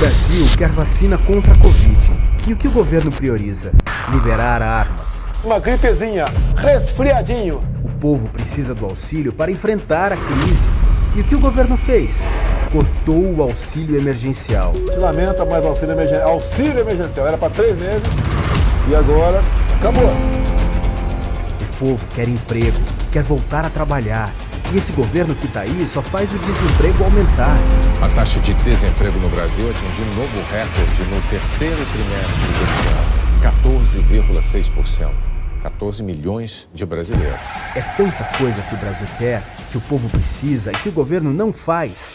Brasil quer vacina contra a Covid. E o que o governo prioriza? Liberar armas. Uma gripezinha, resfriadinho. O povo precisa do auxílio para enfrentar a crise. E o que o governo fez? Cortou o auxílio emergencial. Se lamenta, mas auxílio emergencial era para 3 meses e agora acabou. O povo quer emprego, quer voltar a trabalhar. E esse governo que está aí só faz o desemprego aumentar. A taxa de desemprego no Brasil atingiu um novo recorde no terceiro trimestre deste ano, 14,6%. 14 milhões de brasileiros. É tanta coisa que o Brasil quer, que o povo precisa e que o governo não faz.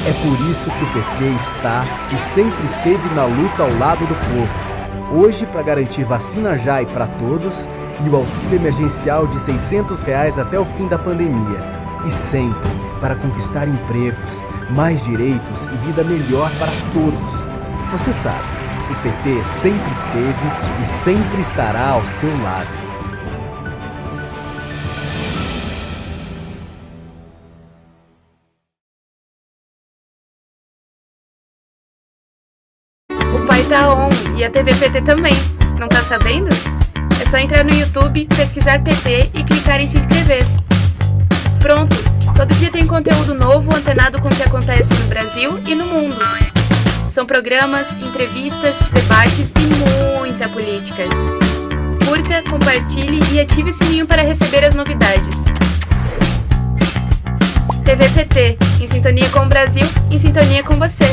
É por isso que o PT está e sempre esteve na luta ao lado do povo. Hoje, para garantir vacina já e para todos, e o auxílio emergencial de R$ 600 até o fim da pandemia. E sempre para conquistar empregos, mais direitos e vida melhor para todos. Você sabe, o PT sempre esteve e sempre estará ao seu lado. O pai tá on e a TV PT também. Não tá sabendo? É só entrar no YouTube, pesquisar PT e clicar em se inscrever. Pronto! Todo dia tem conteúdo novo antenado com o que acontece no Brasil e no mundo. São programas, entrevistas, debates e muita política. Curta, compartilhe e ative o sininho para receber as novidades. TV PT, em sintonia com o Brasil, em sintonia com você.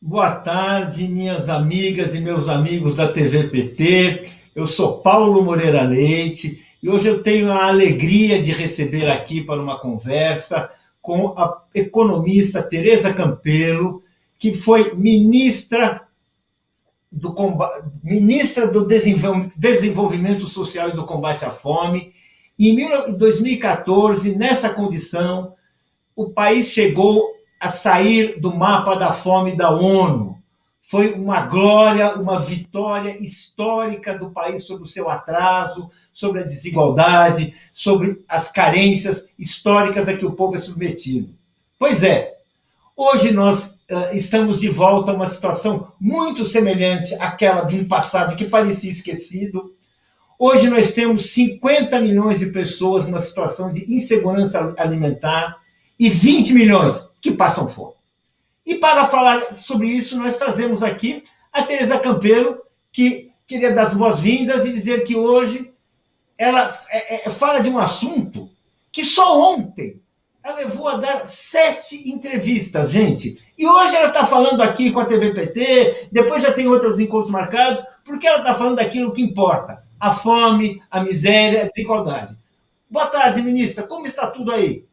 Boa tarde, minhas amigas e meus amigos da TV PT. Eu sou Paulo Moreira Leite e hoje eu tenho a alegria de receber aqui para uma conversa com a economista Tereza Campelo, que foi ministra do Desenvolvimento Social e do Combate à Fome. Em 2014, nessa condição, o país chegou a sair do mapa da fome da ONU. Foi uma glória, uma vitória histórica do país sobre o seu atraso, sobre a desigualdade, sobre as carências históricas a que o povo é submetido. Pois é, hoje nós estamos de volta a uma situação muito semelhante àquela de um passado que parecia esquecido. Hoje nós temos 50 milhões de pessoas numa situação de insegurança alimentar e 20 milhões que passam fome. E para falar sobre isso, nós trazemos aqui a Tereza Campelo, que queria dar as boas-vindas e dizer que hoje ela fala de um assunto que só ontem ela levou a dar 7 entrevistas, gente. E hoje ela está falando aqui com a TV PT, depois já tem outros encontros marcados, porque ela está falando daquilo que importa: a fome, a miséria, a desigualdade. Boa tarde, ministra. Como está tudo aí?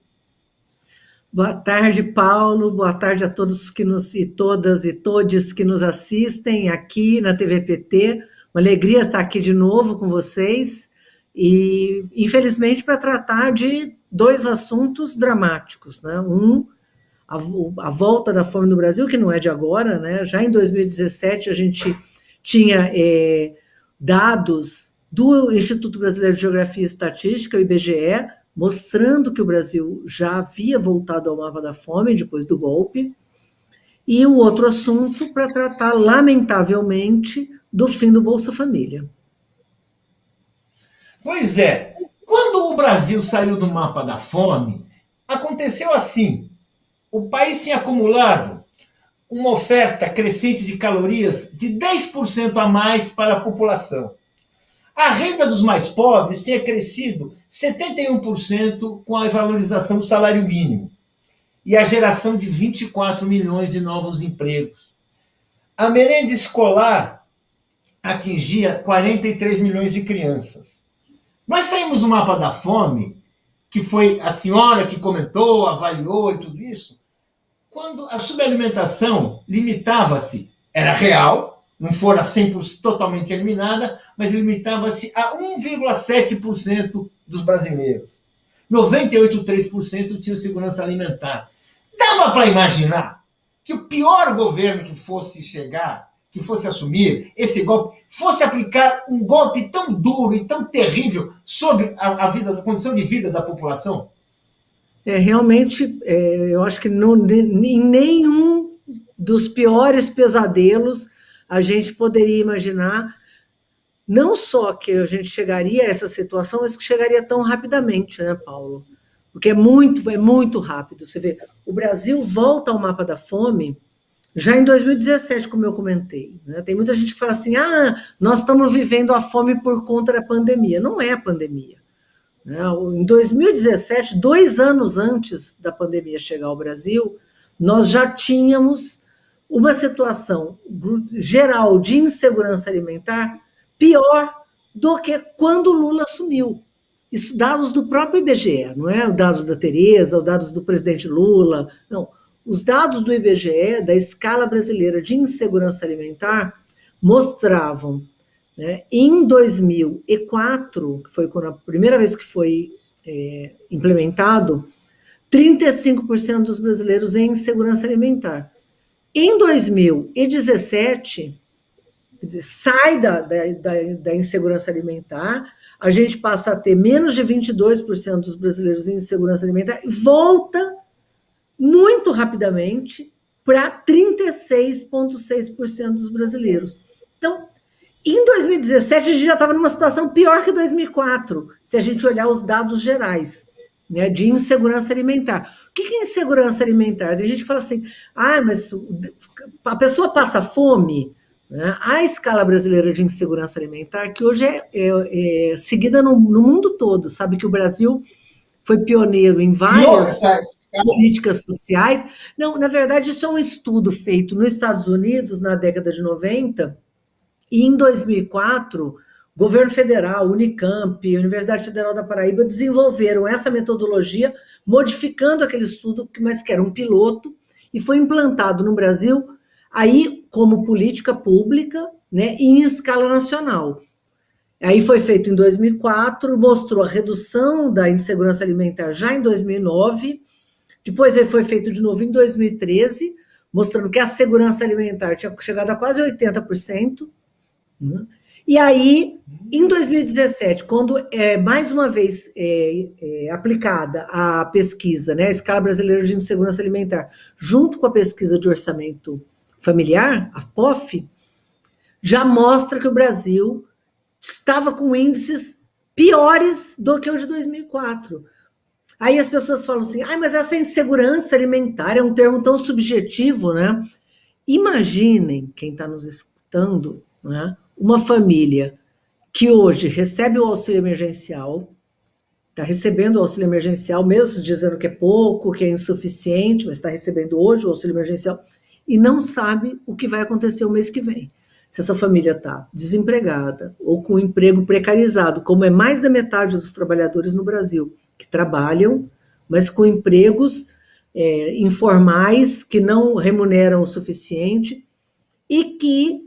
Boa tarde, Paulo. Boa tarde a todos e todas e todes que nos assistem aqui na TV PT. Uma alegria estar aqui de novo com vocês e, infelizmente, para tratar de 2 assuntos dramáticos, né? A volta da fome no Brasil, que não é de agora, né? Já em 2017 a gente tinha dados do Instituto Brasileiro de Geografia e Estatística, o IBGE, mostrando que o Brasil já havia voltado ao mapa da fome depois do golpe, e o outro assunto para tratar, lamentavelmente, do fim do Bolsa Família. Pois é, quando o Brasil saiu do mapa da fome, aconteceu assim: o país tinha acumulado uma oferta crescente de calorias de 10% a mais para a população. A renda dos mais pobres tinha crescido 71% com a valorização do salário mínimo e a geração de 24 milhões de novos empregos. A merenda escolar atingia 43 milhões de crianças. Nós saímos do mapa da fome, que foi a senhora que comentou, avaliou e tudo isso, quando a subalimentação limitava-se, era real, não fora 100% totalmente eliminada, mas limitava-se a 1,7% dos brasileiros. 98,3% tinham segurança alimentar. Dava para imaginar que o pior governo que fosse chegar, que fosse assumir esse golpe, fosse aplicar um golpe tão duro e tão terrível sobre a condição de vida da população? Realmente, eu acho que em nenhum dos piores pesadelos a gente poderia imaginar, não só que a gente chegaria a essa situação, mas que chegaria tão rapidamente, né, Paulo? Porque é muito rápido. Você vê, o Brasil volta ao mapa da fome já em 2017, como eu comentei. Né? Tem muita gente que fala assim, nós estamos vivendo a fome por conta da pandemia. Não é a pandemia. Né? Em 2017, 2 anos antes da pandemia chegar ao Brasil, nós já tínhamos uma situação geral de insegurança alimentar pior do que quando o Lula assumiu. Isso dados do próprio IBGE, não é os dados da Tereza, os dados do presidente Lula, não. Os dados do IBGE, da escala brasileira de insegurança alimentar, mostravam, né, em 2004, que foi quando a primeira vez que foi implementado, 35% dos brasileiros em insegurança alimentar. Em 2017, quer dizer, sai da insegurança alimentar, a gente passa a ter menos de 22% dos brasileiros em insegurança alimentar e volta muito rapidamente para 36,6% dos brasileiros. Então, em 2017, a gente já estava numa situação pior que 2004, se a gente olhar os dados gerais, né, de insegurança alimentar. O que é insegurança alimentar? Tem gente que fala assim, mas a pessoa passa fome. Né? A escala brasileira de insegurança alimentar, que hoje é seguida no mundo todo, sabe que o Brasil foi pioneiro em várias políticas sociais. Não, na verdade, isso é um estudo feito nos Estados Unidos na década de 90, e em 2004, governo federal, Unicamp, Universidade Federal da Paraíba desenvolveram essa metodologia, modificando aquele estudo, mas que era um piloto, e foi implantado no Brasil aí como política pública, né, em escala nacional. Aí foi feito em 2004, mostrou a redução da insegurança alimentar já em 2009, depois ele foi feito de novo em 2013, mostrando que a segurança alimentar tinha chegado a quase 80%, né? E aí, em 2017, quando mais uma vez aplicada a pesquisa, né, a Escala Brasileira de Insegurança Alimentar, junto com a pesquisa de orçamento familiar, a POF, já mostra que o Brasil estava com índices piores do que o de 2004. Aí as pessoas falam assim, mas essa insegurança alimentar é um termo tão subjetivo, né? Imaginem, quem está nos escutando, né, uma família que hoje recebe o auxílio emergencial, está recebendo o auxílio emergencial, mesmo dizendo que é pouco, que é insuficiente, mas está recebendo hoje o auxílio emergencial, e não sabe o que vai acontecer o mês que vem. Se essa família está desempregada ou com um emprego precarizado, como é mais da metade dos trabalhadores no Brasil, que trabalham, mas com empregos informais, que não remuneram o suficiente, e que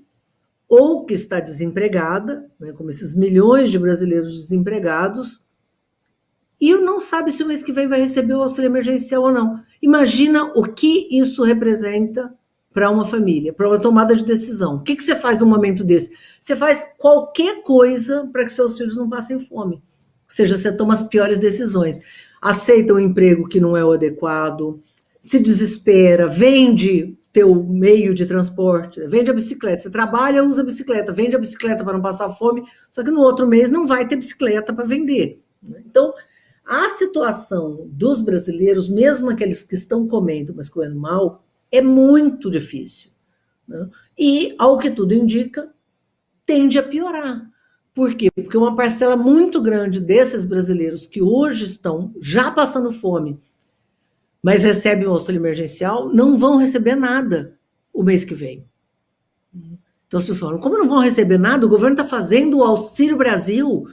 ou que está desempregada, né, como esses milhões de brasileiros desempregados, e não sabe se o mês que vem vai receber o auxílio emergencial ou não. Imagina o que isso representa para uma família, para uma tomada de decisão. O que você faz num momento desse? Você faz qualquer coisa para que seus filhos não passem fome. Ou seja, você toma as piores decisões. Aceita um emprego que não é o adequado, se desespera, vende teu meio de transporte, vende a bicicleta. Você trabalha, usa a bicicleta, vende a bicicleta para não passar fome, só que no outro mês não vai ter bicicleta para vender. Então, a situação dos brasileiros, mesmo aqueles que estão comendo, mas comendo mal, é muito difícil. Né? E, ao que tudo indica, tende a piorar. Por quê? Porque uma parcela muito grande desses brasileiros que hoje estão já passando fome, mas recebem o auxílio emergencial, não vão receber nada o mês que vem. Então as pessoas falam, como não vão receber nada? O governo está fazendo o Auxílio Brasil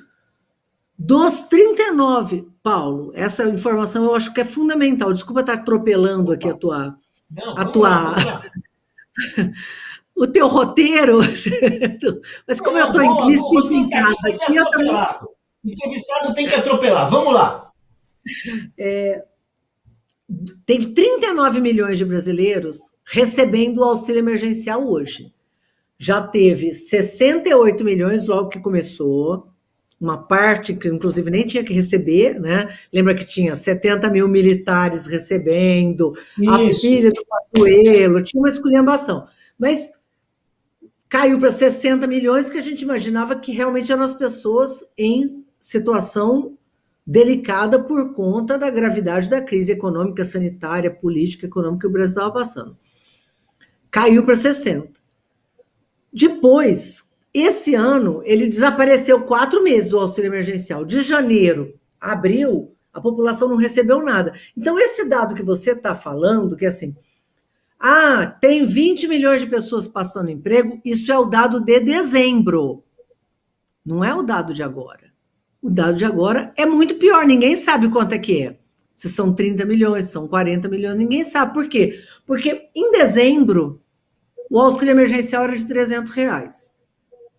dos 39. Paulo, essa informação eu acho que é fundamental. Desculpa estar atropelando aqui o teu roteiro, mas como eu me sinto em casa aqui, eu também... O entrevistado tem que atropelar. Vamos lá. Tem 39 milhões de brasileiros recebendo o auxílio emergencial hoje. já teve 68 milhões logo que começou, uma parte que inclusive nem tinha que receber, né? Lembra que tinha 70 mil militares recebendo, a filha do Pazuello, tinha uma esculhambação. Mas caiu para 60 milhões, que a gente imaginava que realmente eram as pessoas em situação delicada por conta da gravidade da crise econômica, sanitária, política, econômica que o Brasil estava passando. Caiu para 60. Depois, esse ano, ele desapareceu 4 meses do auxílio emergencial. De janeiro a abril, a população não recebeu nada. Então, esse dado que você está falando, que é assim, tem 20 milhões de pessoas passando emprego, isso é o dado de dezembro. Não é o dado de agora. O dado de agora é muito pior, ninguém sabe quanto é que é. Se são 30 milhões, se são 40 milhões, ninguém sabe. Por quê? Porque em dezembro, o auxílio emergencial era de R$300,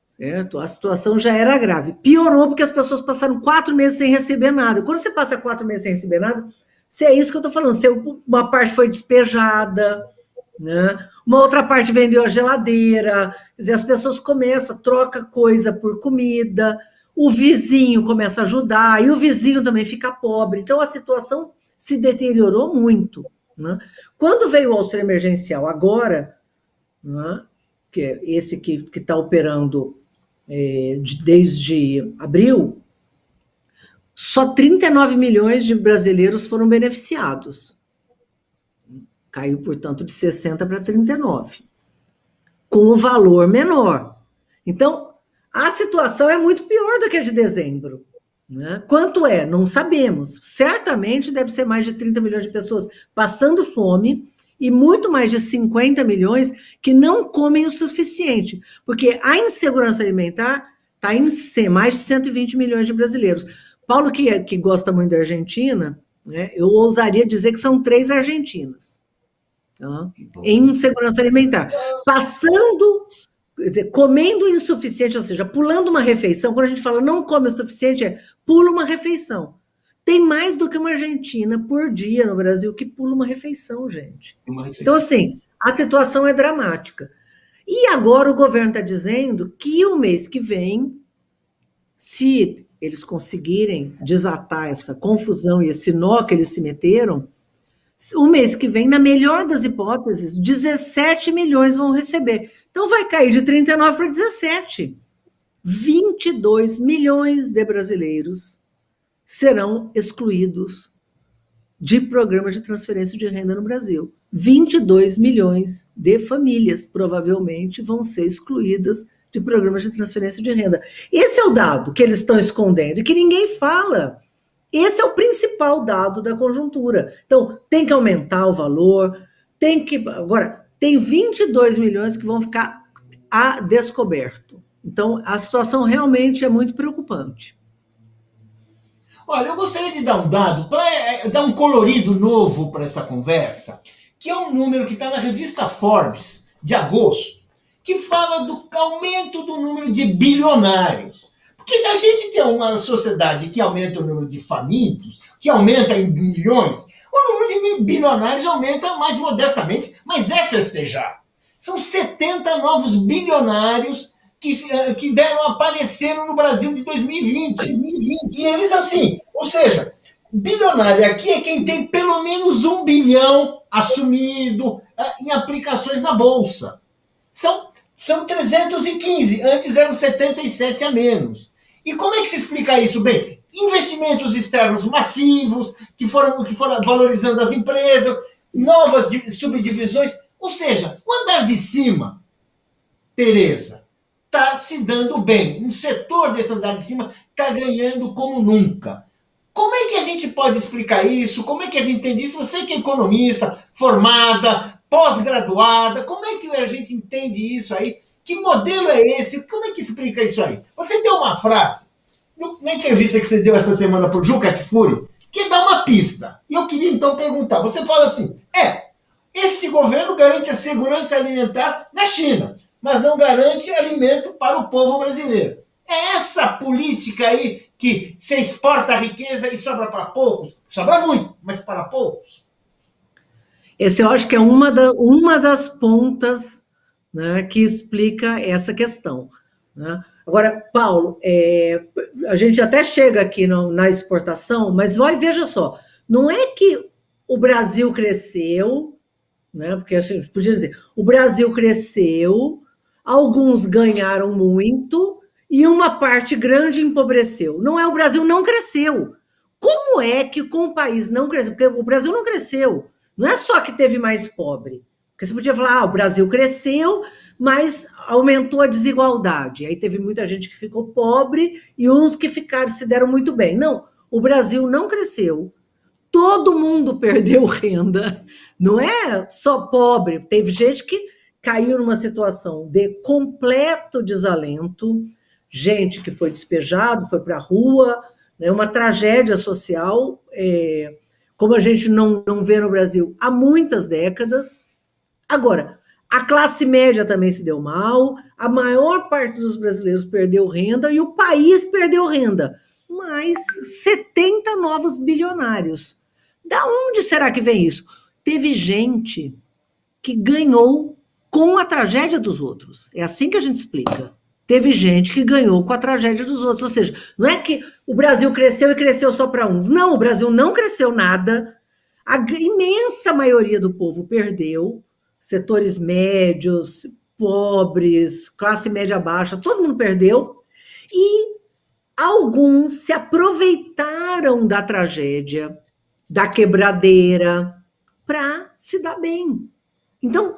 certo? A situação já era grave. Piorou porque as pessoas passaram 4 meses sem receber nada. Quando você passa 4 meses sem receber nada, se é isso que eu estou falando, se uma parte foi despejada, né? Uma outra parte vendeu a geladeira, quer dizer, as pessoas começam, troca coisa por comida, o vizinho começa a ajudar, e o vizinho também fica pobre. Então, a situação se deteriorou muito, né? Quando veio o auxílio emergencial agora, né, que é esse que está operando desde abril, só 39 milhões de brasileiros foram beneficiados. Caiu, portanto, de 60 para 39, com o valor menor. Então, a situação é muito pior do que a de dezembro, né? Quanto é? Não sabemos. Certamente deve ser mais de 30 milhões de pessoas passando fome e muito mais de 50 milhões que não comem o suficiente, porque a insegurança alimentar está em mais de 120 milhões de brasileiros. Paulo, que gosta muito da Argentina, né, eu ousaria dizer que são 3 Argentinas, tá? Em insegurança alimentar. Passando, quer dizer, comendo insuficiente, ou seja, pulando uma refeição. Quando a gente fala não come o suficiente, pula uma refeição. Tem mais do que uma Argentina por dia no Brasil que pula uma refeição, gente. Então, assim, a situação é dramática. E agora o governo está dizendo que o mês que vem, se eles conseguirem desatar essa confusão e esse nó que eles se meteram, o mês que vem, na melhor das hipóteses, 17 milhões vão receber. Então vai cair de 39 para 17. 22 milhões de brasileiros serão excluídos de programas de transferência de renda no Brasil. 22 milhões de famílias provavelmente vão ser excluídas de programas de transferência de renda. Esse é o dado que eles estão escondendo e que ninguém fala. Esse é o principal dado da conjuntura. Então, tem que aumentar o valor, agora, tem 22 milhões que vão ficar a descoberto. Então, a situação realmente é muito preocupante. Olha, eu gostaria de dar um dado, para dar um colorido novo para essa conversa, que é um número que está na revista Forbes, de agosto, que fala do aumento do número de bilionários. Porque se a gente tem uma sociedade que aumenta o número de famintos, que aumenta em milhões, o número de bilionários aumenta mais modestamente, mas é festejar. São 70 novos bilionários que apareceram no Brasil de 2020. E eles assim, ou seja, bilionário aqui é quem tem pelo menos 1 bilhão assumido em aplicações na Bolsa. São 315, antes eram 77 a menos. E como é que se explica isso? Bem, investimentos externos massivos, que foram valorizando as empresas, novas subdivisões, ou seja, o andar de cima, Tereza, está se dando bem. Um setor desse andar de cima está ganhando como nunca. Como é que a gente pode explicar isso? Como é que a gente entende isso? Você que é economista, formada, pós-graduada, como é que a gente entende isso aí? Que modelo é esse? Como é que explica isso aí? Você deu uma frase, na entrevista que você deu essa semana para o Juca Kfouri, que dá uma pista. E eu queria então perguntar, você fala assim, esse governo garante a segurança alimentar na China, mas não garante alimento para o povo brasileiro. É essa política aí que você exporta a riqueza e sobra para poucos? Sobra muito, mas para poucos. Esse eu acho que é uma das pontas né, que explica essa questão, né? Agora, Paulo, a gente até chega aqui na exportação, mas veja só, não é que o Brasil cresceu, né, porque a gente podia dizer, o Brasil cresceu, alguns ganharam muito e uma parte grande empobreceu. Não é, o Brasil não cresceu. Como é que com o país não cresceu? Porque o Brasil não cresceu. Não é só que teve mais pobre. Porque você podia falar, o Brasil cresceu, mas aumentou a desigualdade. Aí teve muita gente que ficou pobre e uns que se deram muito bem. Não, o Brasil não cresceu. Todo mundo perdeu renda. Não é só pobre. Teve gente que caiu numa situação de completo desalento, gente que foi despejado, foi para a rua, né, uma tragédia social, como a gente não vê no Brasil há muitas décadas. Agora, a classe média também se deu mal, a maior parte dos brasileiros perdeu renda e o país perdeu renda. Mais 70 novos bilionários. Da onde será que vem isso? Teve gente que ganhou com a tragédia dos outros. É assim que a gente explica. Teve gente que ganhou com a tragédia dos outros. Ou seja, não é que o Brasil cresceu e cresceu só para uns. Não, o Brasil não cresceu nada. A imensa maioria do povo perdeu. Setores médios, pobres, classe média baixa, todo mundo perdeu. E alguns se aproveitaram da tragédia, da quebradeira, para se dar bem. Então,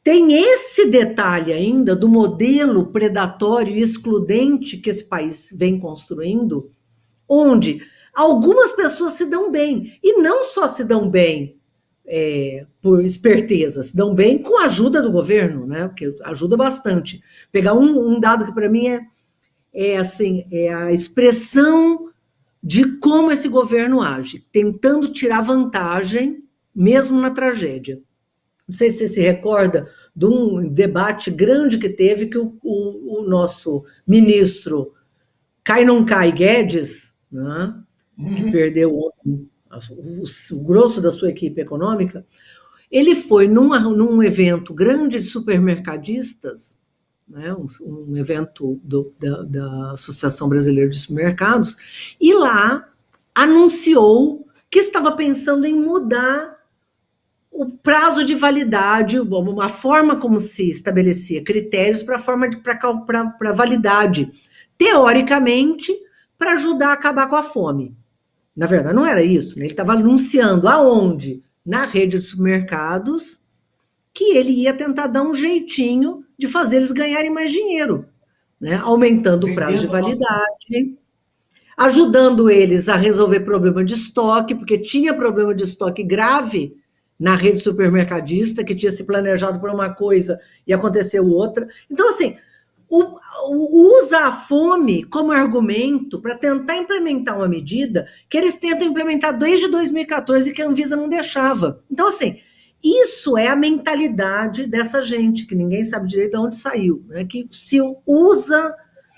tem esse detalhe ainda do modelo predatório e excludente que esse país vem construindo, onde algumas pessoas se dão bem, e não só se dão bem por esperteza, se dão bem com a ajuda do governo, né? Porque ajuda bastante. Pegar um dado que para mim é a expressão de como esse governo age, tentando tirar vantagem mesmo na tragédia. Não sei se você se recorda de um debate grande que teve que o nosso ministro Cai não cai Guedes, né, que perdeu o grosso da sua equipe econômica, ele foi num evento grande de supermercadistas, né, um evento da Associação Brasileira de Supermercados, e lá anunciou que estava pensando em mudar o prazo de validade, uma forma como se estabelecia critérios para validade, teoricamente, para ajudar a acabar com a fome. Na verdade, não era isso, né? Ele estava anunciando aonde? Na rede de supermercados, que ele ia tentar dar um jeitinho de fazer eles ganharem mais dinheiro, né? Aumentando o prazo de validade, ajudando eles a resolver problema de estoque, porque tinha problema de estoque grave na rede supermercadista, que tinha se planejado por uma coisa e aconteceu outra. Então, assim, usa a fome como argumento para tentar implementar uma medida que eles tentam implementar desde 2014 e que a Anvisa não deixava. Então, assim, isso é a mentalidade dessa gente, que ninguém sabe direito de onde saiu, né? Que se usa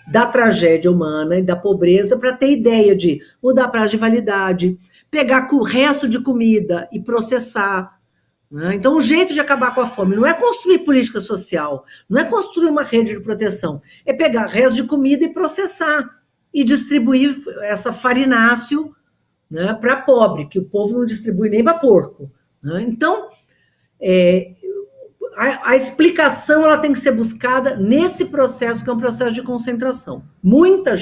da tragédia humana e da pobreza para ter ideia de mudar a prazo de validade, pegar o resto de comida e processar, né? Então, o jeito de acabar com a fome não é construir política social, não é construir uma rede de proteção, é pegar resto de comida e processar e distribuir essa farináceo, né, para pobre, que o povo não distribui nem para porco, né? Então, a explicação ela tem que ser buscada nesse processo, que é um processo de concentração. Muita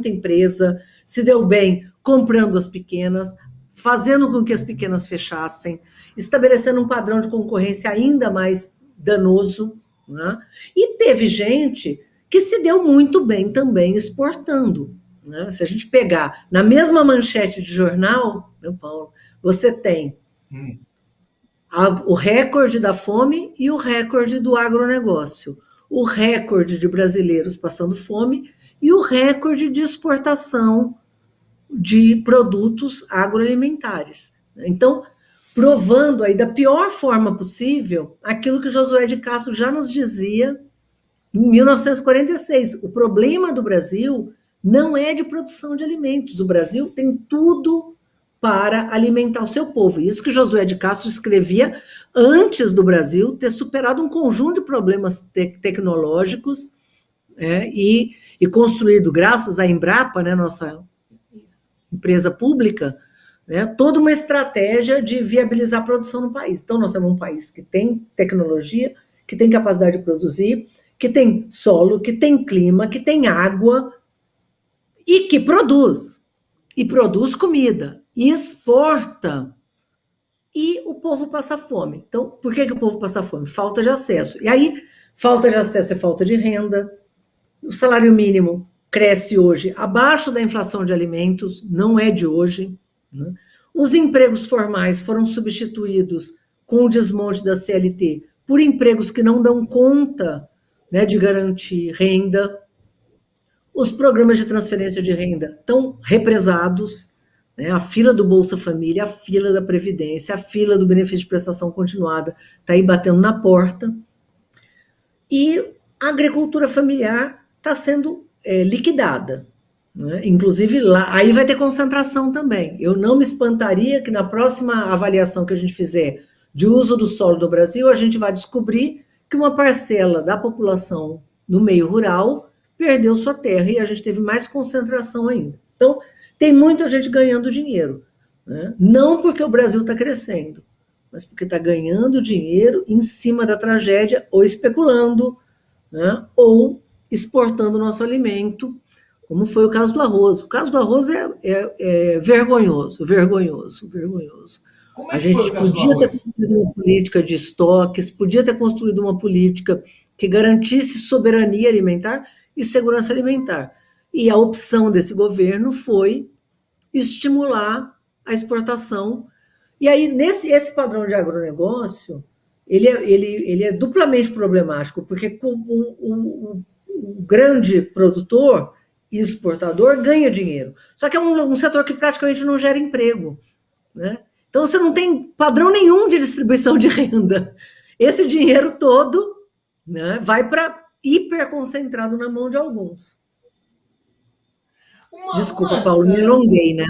empresa se deu bem comprando as pequenas, fazendo com que as pequenas fechassem, estabelecendo um padrão de concorrência ainda mais danoso, né? E teve gente que se deu muito bem também exportando, né? Se a gente pegar na mesma manchete de jornal, né, Paulo, você tem o recorde da fome e o recorde do agronegócio, o recorde de brasileiros passando fome e o recorde de exportação de produtos agroalimentares. Então, provando aí da pior forma possível aquilo que Josué de Castro já nos dizia em 1946. O problema do Brasil não é de produção de alimentos. O Brasil tem tudo para alimentar o seu povo. Isso que Josué de Castro escrevia antes do Brasil ter superado um conjunto de problemas tecnológicos, e construído, graças à Embrapa, né, nossa empresa pública, né, toda uma estratégia de viabilizar a produção no país. Então, nós temos um país que tem tecnologia, que tem capacidade de produzir, que tem solo, que tem clima, que tem água, e que produz. E produz comida. E exporta. E o povo passa fome. Então, por que o povo passa fome? Falta de acesso. E aí, falta de acesso é falta de renda. O salário mínimo cresce hoje abaixo da inflação de alimentos, não é de hoje, né? Os empregos formais foram substituídos com o desmonte da CLT por empregos que não dão conta, né, de garantir renda. Os programas de transferência de renda estão represados, né? A fila do Bolsa Família, a fila da Previdência, a fila do benefício de prestação continuada está aí batendo na porta. E a agricultura familiar está sendo liquidada, né? Inclusive, lá, aí vai ter concentração também. Eu não me espantaria que na próxima avaliação que a gente fizer de uso do solo do Brasil, a gente vai descobrir que uma parcela da população no meio rural perdeu sua terra e a gente teve mais concentração ainda. Então, tem muita gente ganhando dinheiro, né? Não porque o Brasil está crescendo, mas porque está ganhando dinheiro em cima da tragédia, ou especulando, né? Ou exportando nosso alimento, como foi o caso do arroz. O caso do arroz é vergonhoso. A gente podia ter construído uma política de estoques, podia ter construído uma política que garantisse soberania alimentar e segurança alimentar. E a opção desse governo foi estimular a exportação. E aí, esse padrão de agronegócio, ele é duplamente problemático, porque o grande produtor e exportador ganha dinheiro. Só que é um setor que praticamente não gera emprego, né? Então, você não tem padrão nenhum de distribuição de renda. Esse dinheiro todo, né, vai para hiperconcentrado na mão de alguns. Desculpa, Paulo, me alonguei, né?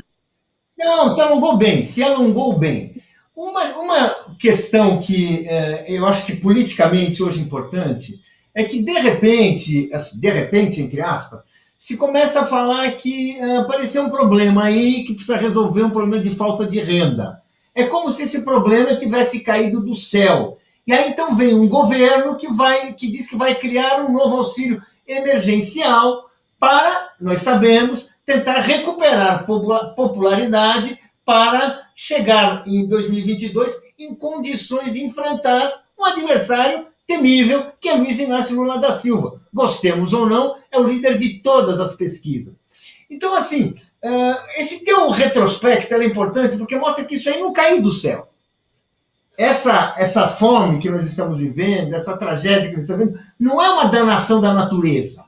Não, se alongou bem. Uma questão que eu acho que politicamente hoje é importante é que, de repente, entre aspas, se começa a falar que apareceu um problema aí que precisa resolver um problema de falta de renda. É como se esse problema tivesse caído do céu. E aí então vem um governo que diz que vai criar um novo auxílio emergencial para, nós sabemos, tentar recuperar popularidade para chegar em 2022 em condições de enfrentar um adversário temível, que é Luiz Inácio Lula da Silva. Gostemos ou não, é o líder de todas as pesquisas. Então, assim, esse teu retrospecto é importante porque mostra que isso aí não caiu do céu. Essa fome que nós estamos vivendo, essa tragédia que nós estamos vivendo, não é uma danação da natureza.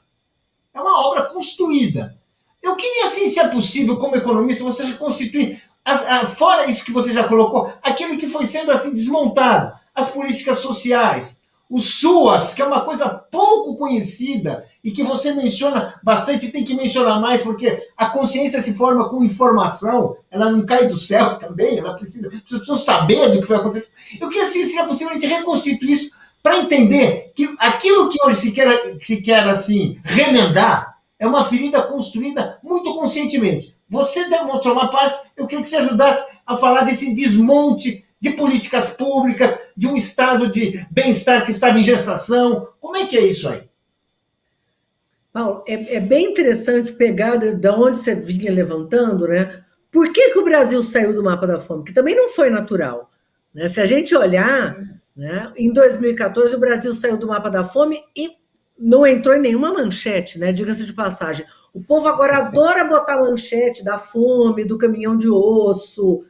É uma obra construída. Eu queria, assim, se é possível, como economista, você reconstituir, fora isso que você já colocou, aquilo que foi sendo assim desmontado, as políticas sociais, o SUAS, que é uma coisa pouco conhecida e que você menciona bastante, e tem que mencionar mais, porque a consciência se forma com informação, ela não cai do céu também, ela precisa saber do que vai acontecer. Eu queria, se é possível, a gente reconstituir isso para entender que aquilo que hoje se quer assim, remendar é uma ferida construída muito conscientemente. Você demonstrou uma parte, eu queria que você ajudasse a falar desse desmonte de políticas públicas, de um estado de bem-estar que estava em gestação. Como é que é isso aí? Paulo, é bem interessante pegar de onde você vinha levantando, né? Por que o Brasil saiu do mapa da fome? Que também não foi natural, né? Se a gente olhar, né, em 2014 o Brasil saiu do mapa da fome e não entrou em nenhuma manchete, né? Diga-se de passagem. O povo agora adora botar manchete da fome, do caminhão de osso,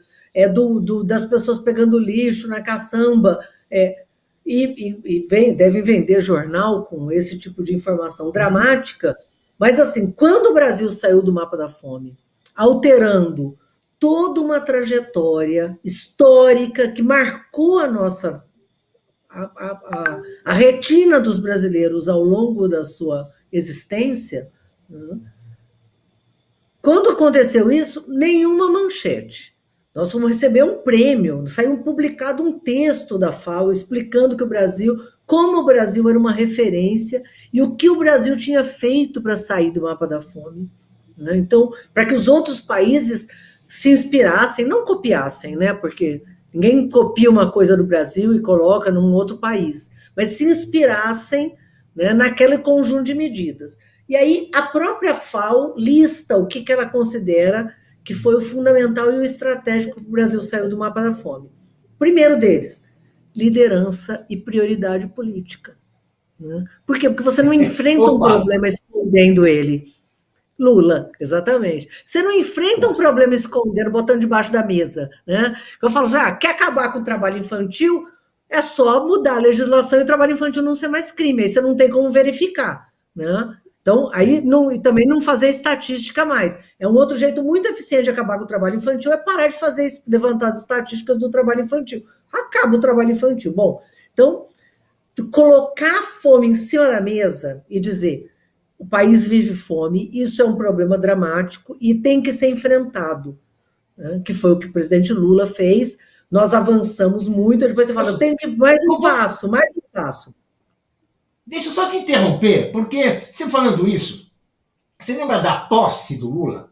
das pessoas pegando lixo na caçamba, devem vender jornal com esse tipo de informação dramática, mas assim, quando o Brasil saiu do mapa da fome, alterando toda uma trajetória histórica que marcou a nossa a retina dos brasileiros ao longo da sua existência, né? Quando aconteceu isso, nenhuma manchete. Nós fomos receber um prêmio, saiu publicado um texto da FAO explicando que como o Brasil era uma referência e o que o Brasil tinha feito para sair do mapa da fome, né? Então, para que os outros países se inspirassem, não copiassem, né? Porque ninguém copia uma coisa do Brasil e coloca num outro país, mas se inspirassem, né, naquele conjunto de medidas. E aí a própria FAO lista o que ela considera que foi o fundamental e o estratégico que o Brasil saiu do mapa da fome. Primeiro deles, liderança e prioridade política, né? Por quê? Porque você não enfrenta um problema escondendo ele. Lula, exatamente. Você não enfrenta um problema escondendo, botando debaixo da mesa, né? Eu falo, quer acabar com o trabalho infantil? É só mudar a legislação e o trabalho infantil não ser mais crime, aí você não tem como verificar, né? Então, aí não, e também não fazer estatística mais. É um outro jeito muito eficiente de acabar com o trabalho infantil, é parar de levantar as estatísticas do trabalho infantil. Acaba o trabalho infantil. Bom, então, colocar a fome em cima da mesa e dizer, o país vive fome, isso é um problema dramático e tem que ser enfrentado, né? Que foi o que o presidente Lula fez. Nós avançamos muito, depois você fala, tem que mais um passo. Deixa eu só te interromper, porque você falando isso, você lembra da posse do Lula?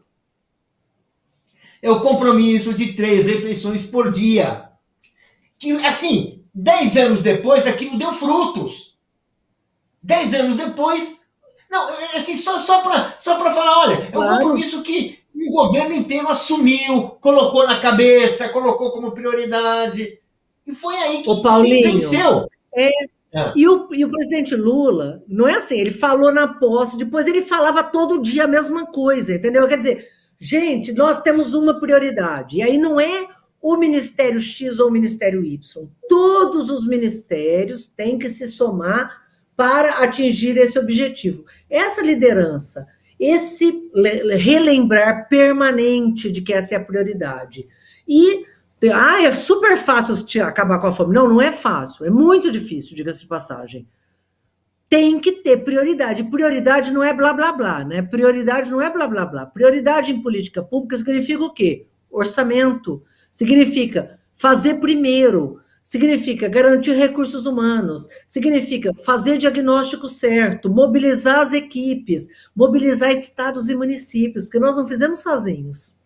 É o compromisso de 3 refeições por dia. Que, assim, 10 anos depois, aquilo deu frutos. 10 anos depois... Não, assim, só para falar, olha, é um compromisso que o governo inteiro assumiu, colocou na cabeça, colocou como prioridade. E foi aí que se venceu. E o presidente Lula, não é assim, ele falou na posse, depois ele falava todo dia a mesma coisa, entendeu? Quer dizer, gente, nós temos uma prioridade, e aí não é o Ministério X ou o Ministério Y, todos os ministérios têm que se somar para atingir esse objetivo. Essa liderança, esse relembrar permanente de que essa é a prioridade. E é super fácil acabar com a fome. Não, não é fácil. É muito difícil, diga-se de passagem. Tem que ter prioridade. Prioridade não é blá, blá, blá, né? Prioridade não é blá, blá, blá. Prioridade em política pública significa o quê? Orçamento. Significa fazer primeiro. Significa garantir recursos humanos. Significa fazer diagnóstico certo. Mobilizar as equipes. Mobilizar estados e municípios. Porque nós não fizemos sozinhos.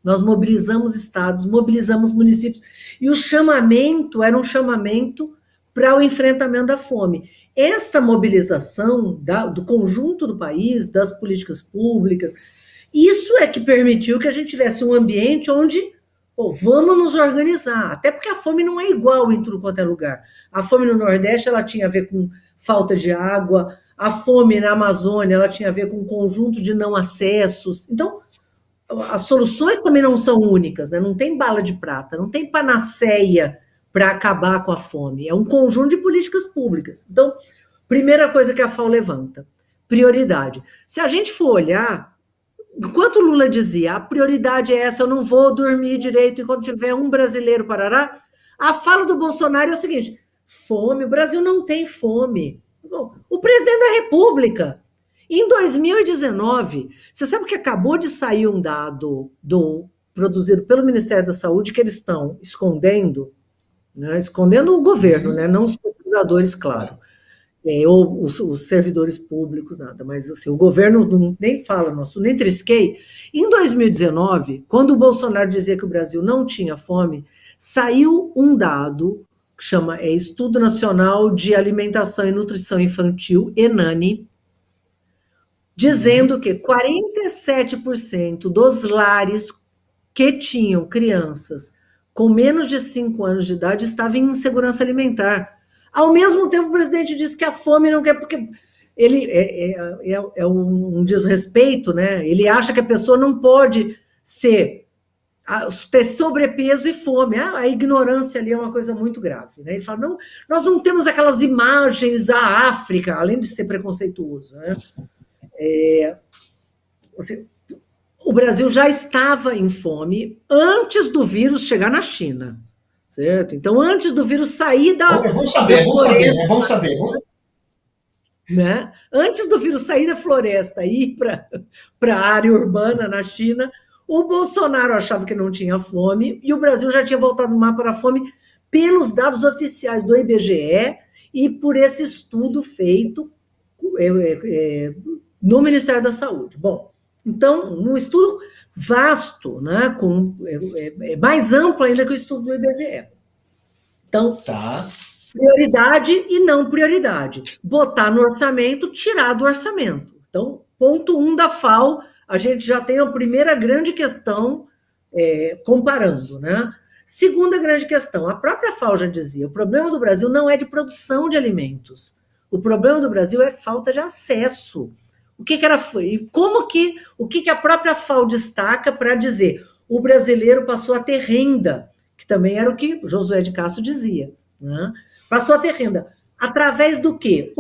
Nós mobilizamos estados, mobilizamos municípios, e o chamamento era um chamamento para o enfrentamento da fome. Essa mobilização do conjunto do país, das políticas públicas, isso é que permitiu que a gente tivesse um ambiente onde, vamos nos organizar, até porque a fome não é igual em tudo quanto é lugar. A fome no Nordeste, ela tinha a ver com falta de água, a fome na Amazônia, ela tinha a ver com um conjunto de não acessos. Então, as soluções também não são únicas, né? Não tem bala de prata, não tem panaceia para acabar com a fome. É um conjunto de políticas públicas. Então, primeira coisa que a FAO levanta, prioridade. Se a gente for olhar, enquanto o Lula dizia, a prioridade é essa, eu não vou dormir direito enquanto tiver um brasileiro parará, a fala do Bolsonaro é o seguinte, fome, o Brasil não tem fome. O presidente da República... Em 2019, você sabe que acabou de sair um dado produzido pelo Ministério da Saúde que eles estão escondendo, né, escondendo o governo, né, não os pesquisadores, claro, ou os servidores públicos, nada, mas assim, o governo nem fala, nem trisquei. Em 2019, quando o Bolsonaro dizia que o Brasil não tinha fome, saiu um dado que chama Estudo Nacional de Alimentação e Nutrição Infantil, ENANI, dizendo que 47% dos lares que tinham crianças com menos de 5 anos de idade estavam em insegurança alimentar. Ao mesmo tempo, o presidente disse que a fome não quer, porque ele é um desrespeito, né? Ele acha que a pessoa não pode ter sobrepeso e fome. A ignorância ali é uma coisa muito grave, né? Ele fala, não, nós não temos aquelas imagens da África, além de ser preconceituoso, né? O Brasil já estava em fome antes do vírus chegar na China, certo? Então, antes do vírus sair Vamos saber. Né? Antes do vírus sair da floresta e ir para a área urbana na China, O Bolsonaro achava que não tinha fome e o Brasil já tinha voltado no mapa da fome pelos dados oficiais do IBGE e por esse estudo feito no Ministério da Saúde. Bom, então, um estudo vasto, né, mais amplo ainda que o estudo do IBGE. Então, prioridade e não prioridade. Botar no orçamento, tirar do orçamento. Então, ponto 1 da FAO, a gente já tem a primeira grande questão comparando, né? Segunda grande questão, a própria FAO já dizia, o problema do Brasil não é de produção de alimentos. O problema do Brasil é falta de acesso. O que a própria FAO destaca para dizer? O brasileiro passou a ter renda, que também era o que Josué de Castro dizia, né? Passou a ter renda. Através do quê?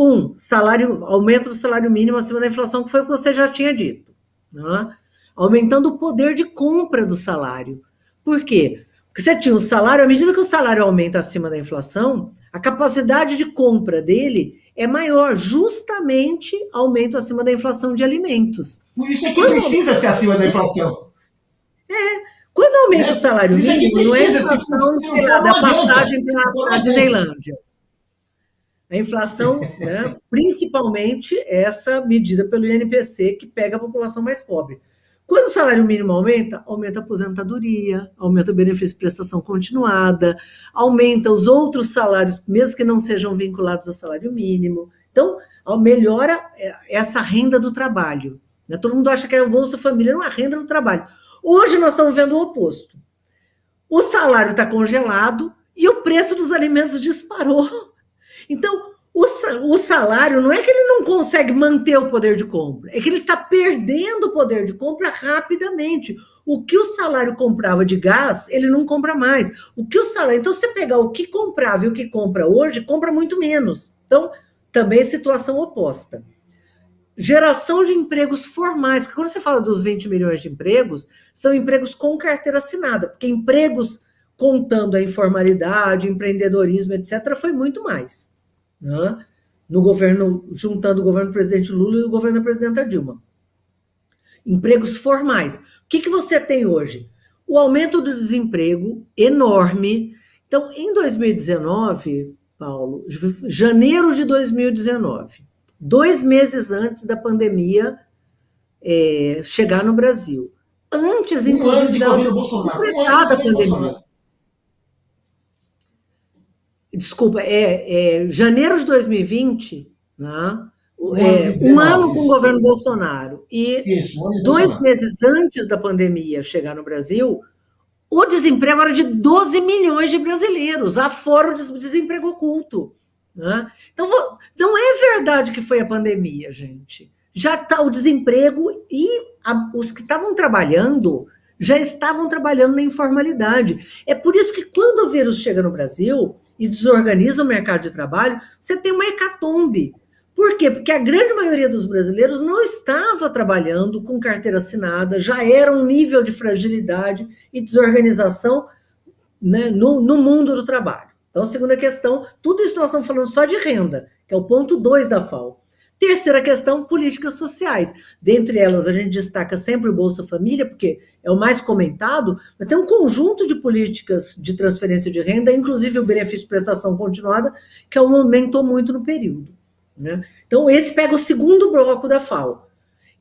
Aumento do salário mínimo acima da inflação, que foi o que você já tinha dito, né? Aumentando o poder de compra do salário. Por quê? Porque você tinha o salário, à medida que o salário aumenta acima da inflação, a capacidade de compra dele é maior, justamente aumento acima da inflação de alimentos. Por isso é que precisa ser acima da inflação. Quando aumenta o salário mínimo, não é a inflação da passagem pela Disneylândia. A inflação, né, principalmente essa medida pelo INPC, que pega a população mais pobre. Quando o salário mínimo aumenta, aumenta a aposentadoria, aumenta o benefício de prestação continuada, aumenta os outros salários, mesmo que não sejam vinculados ao salário mínimo. Então, melhora essa renda do trabalho. Todo mundo acha que a Bolsa Família não é a renda do trabalho. Hoje nós estamos vendo o oposto. O salário está congelado e o preço dos alimentos disparou. Então, o salário não é que ele não consegue manter o poder de compra, é que ele está perdendo o poder de compra rapidamente. O que o salário comprava de gás, ele não compra mais. Então, se você pegar o que comprava e o que compra hoje, compra muito menos. Então, também é situação oposta. Geração de empregos formais, porque quando você fala dos 20 milhões de empregos, são empregos com carteira assinada, porque empregos contando a informalidade, empreendedorismo, etc., foi muito mais, né? No governo, juntando o governo do presidente Lula e o governo da presidenta Dilma. Empregos formais. O que você tem hoje? O aumento do desemprego enorme. Então, em 2019, Paulo, janeiro de 2019, 2 meses antes da pandemia chegar no Brasil. Antes, inclusive, da decretada pandemia. Desculpa, janeiro de 2020, né? Um ano com o governo Bolsonaro. E 2 meses antes da pandemia chegar no Brasil, o desemprego era de 12 milhões de brasileiros, afora o desemprego oculto. Né? Então, não é verdade que foi a pandemia, gente. Já está o desemprego e os que estavam trabalhando já estavam trabalhando na informalidade. É por isso que quando o vírus chega no Brasil e desorganiza o mercado de trabalho, você tem uma hecatombe. Por quê? Porque a grande maioria dos brasileiros não estava trabalhando com carteira assinada, já era um nível de fragilidade e desorganização, né, no mundo do trabalho. Então, a segunda questão, tudo isso nós estamos falando só de renda, que é o ponto 2 da FAO. Terceira questão, políticas sociais. Dentre elas, a gente destaca sempre o Bolsa Família, porque é o mais comentado, mas tem um conjunto de políticas de transferência de renda, inclusive o benefício de prestação continuada, que aumentou muito no período, né? Então, esse pega o segundo bloco da FAO.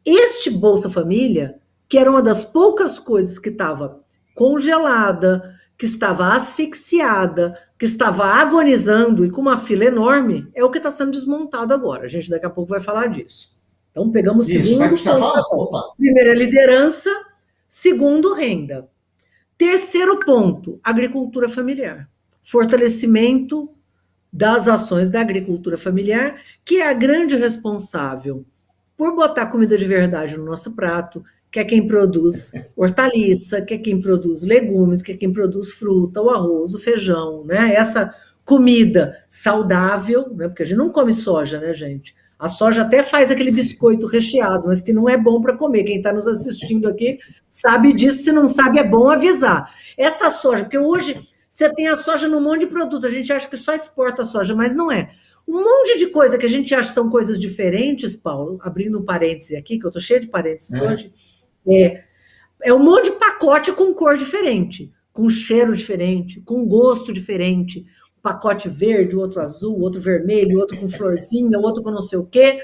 Este Bolsa Família, que era uma das poucas coisas que estava congelada, que estava asfixiada, que estava agonizando e com uma fila enorme, é o que está sendo desmontado agora. A gente daqui a pouco vai falar disso. Então, pegamos o segundo ponto. Primeiro, liderança. Segundo, renda. Terceiro ponto, agricultura familiar. Fortalecimento das ações da agricultura familiar, que é a grande responsável por botar comida de verdade no nosso prato, que é quem produz hortaliça, que é quem produz legumes, que é quem produz fruta, o arroz, o feijão, né? Essa comida saudável, né? Porque a gente não come soja, né, gente? A soja até faz aquele biscoito recheado, mas que não é bom para comer. Quem está nos assistindo aqui sabe disso, se não sabe é bom avisar. Essa soja, porque hoje você tem a soja num monte de produto, a gente acha que só exporta a soja, mas não é. Um monte de coisa que a gente acha que são coisas diferentes, Paulo, abrindo um parêntese aqui, que eu estou cheio de parênteses hoje, É um monte de pacote com cor diferente, com cheiro diferente, com gosto diferente. Um pacote verde, outro azul, outro vermelho, outro com florzinha, outro com não sei o quê.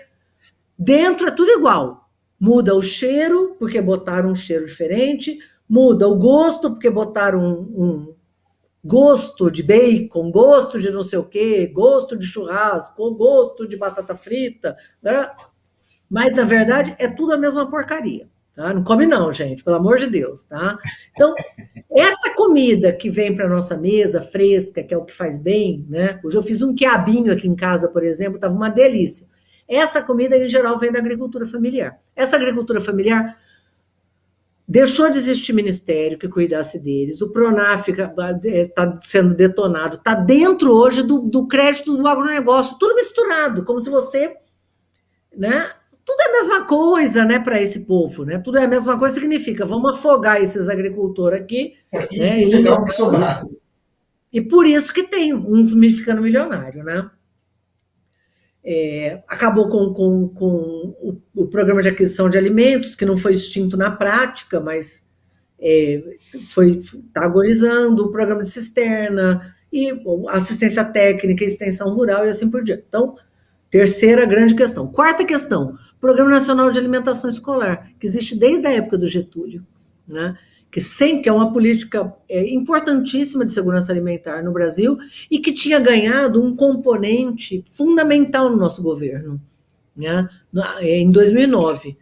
Dentro é tudo igual. Muda o cheiro, porque botaram um cheiro diferente. Muda o gosto, porque botaram um gosto de bacon, gosto de não sei o quê, gosto de churrasco, gosto de batata frita, né? Mas, na verdade, é tudo a mesma porcaria. Tá? Não come não, gente, pelo amor de Deus. Tá? Então, essa comida que vem para a nossa mesa, fresca, que é o que faz bem, né? Hoje eu fiz um quiabinho aqui em casa, por exemplo, estava uma delícia. Essa comida, em geral, vem da agricultura familiar. Essa agricultura familiar deixou de existir ministério que cuidasse deles, o Pronaf está sendo detonado, está dentro hoje do crédito do agronegócio, tudo misturado, como se você... Né? Tudo é a mesma coisa, né, para esse povo, né? Tudo é a mesma coisa, significa vamos afogar esses agricultores aqui, né, e por isso que tem uns ficando milionário, né? Acabou com o programa de aquisição de alimentos, que não foi extinto na prática, mas está agonizando, o programa de cisterna, e assistência técnica, extensão rural e assim por diante. Então, terceira grande questão. Quarta questão, Programa Nacional de Alimentação Escolar, que existe desde a época do Getúlio, né? Que sempre é uma política importantíssima de segurança alimentar no Brasil e que tinha ganhado um componente fundamental no nosso governo, né? Em 2009,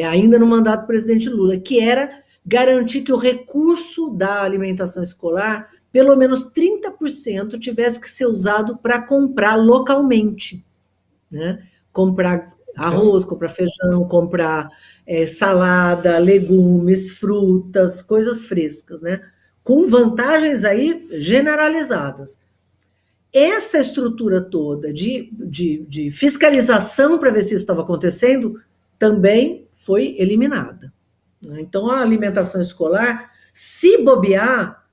ainda no mandato do presidente Lula, que era garantir que o recurso da alimentação escolar, pelo menos 30%, tivesse que ser usado para comprar localmente, né? Comprar arroz, comprar feijão, comprar salada, legumes, frutas, coisas frescas, né? Com vantagens aí generalizadas. Essa estrutura toda de fiscalização para ver se isso estava acontecendo também foi eliminada. Então, a alimentação escolar, se bobear,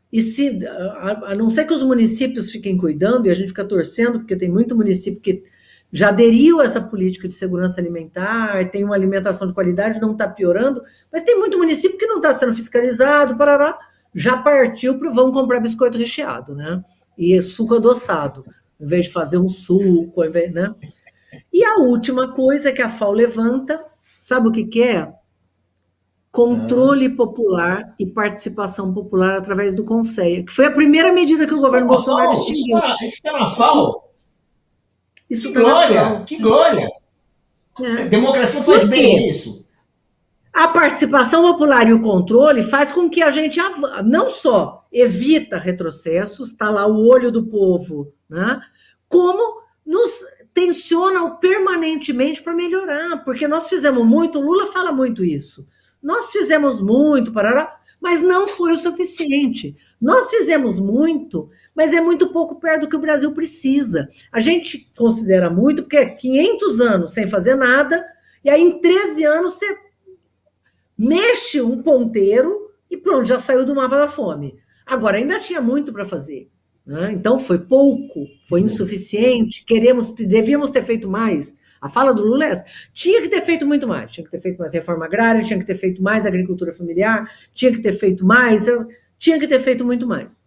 a não ser que os municípios fiquem cuidando, e a gente fica torcendo, porque tem muito município que já aderiu a essa política de segurança alimentar, tem uma alimentação de qualidade, não está piorando, mas tem muito município que não está sendo fiscalizado, parará, já partiu para vamos comprar biscoito recheado, né? E suco adoçado, em vez de fazer um suco, né? E a última coisa que a FAO levanta, sabe o que é? Controle popular e participação popular através do Conselho, que foi a primeira medida que o governo Bolsonaro extinguiu. Isso está na FAO? Isso que glória, que glória! Democracia faz bem isso. A participação popular e o controle faz com que a gente não só evita retrocessos, está lá o olho do povo, né? Como nos tensiona permanentemente para melhorar, porque nós fizemos muito, o Lula fala muito isso, nós fizemos muito, mas não foi o suficiente. Nós fizemos muito, mas é muito pouco perto do que o Brasil precisa. A gente considera muito, porque é 500 anos sem fazer nada, e aí em 13 anos você mexe um ponteiro e pronto, já saiu do mapa da fome. Agora, ainda tinha muito para fazer, né? Então, foi pouco, foi insuficiente, devíamos ter feito mais. A fala do Lula é essa. Tinha que ter feito muito mais. Tinha que ter feito mais reforma agrária, tinha que ter feito mais agricultura familiar, tinha que ter feito mais, tinha que ter feito muito mais.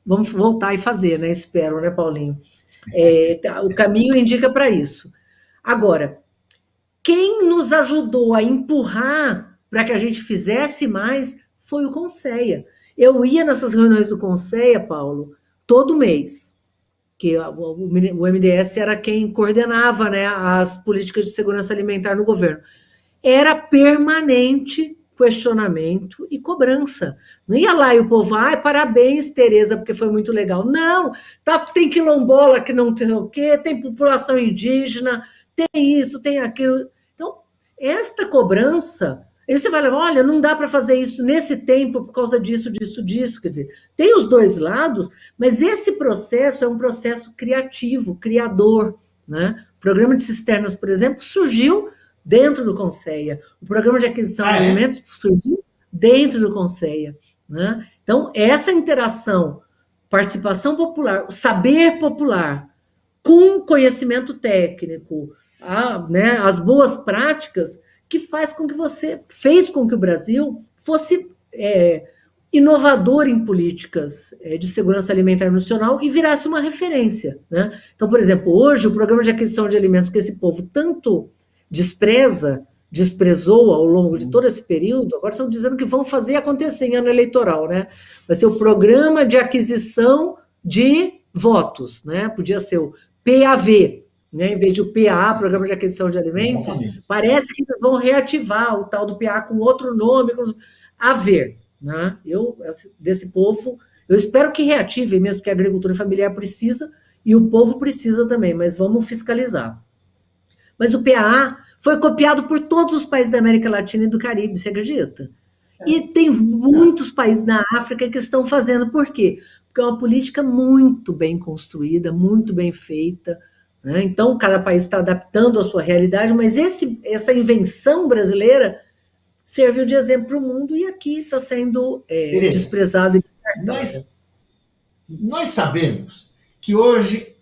Vamos voltar e fazer, né? Espero, né, Paulinho? O caminho indica para isso. Agora, quem nos ajudou a empurrar para que a gente fizesse mais foi o Conceia. Eu ia nessas reuniões do Conceia, Paulo, todo mês, que o MDS era quem coordenava, né, as políticas de segurança alimentar no governo. Era permanente questionamento e cobrança. Não ia lá e o povo, parabéns, Tereza, porque foi muito legal. Não, tem quilombola que não tem o quê, tem população indígena, tem isso, tem aquilo. Então, esta cobrança, aí você vai levar, olha, não dá para fazer isso nesse tempo por causa disso, quer dizer, tem os dois lados, mas esse processo é um processo criativo, criador, né? O programa de cisternas, por exemplo, surgiu dentro do Conceia. O programa de aquisição de alimentos surgiu dentro do Conceia, né? Então, essa interação, participação popular, o saber popular, com conhecimento técnico, né, as boas práticas, que fez com que o Brasil fosse inovador em políticas de segurança alimentar nacional e virasse uma referência, né? Então, por exemplo, hoje o programa de aquisição de alimentos que esse povo tanto desprezou ao longo de todo esse período, agora estão dizendo que vão fazer acontecer em ano eleitoral, né? Vai ser o programa de aquisição de votos, né? Podia ser o PAV, né? Em vez de o PA, Programa de Aquisição de Alimentos, parece que eles vão reativar o tal do PA com outro nome, a ver, né? Desse povo, eu espero que reativem mesmo, porque a agricultura familiar precisa e o povo precisa também, mas vamos fiscalizar. Mas o PA foi copiado por todos os países da América Latina e do Caribe, você acredita? E tem muitos países na África que estão fazendo, por quê? Porque é uma política muito bem construída, muito bem feita, né? Então, cada país está adaptando a sua realidade, mas essa invenção brasileira serviu de exemplo para o mundo e aqui está sendo desprezado e descartado. Nós sabemos que hoje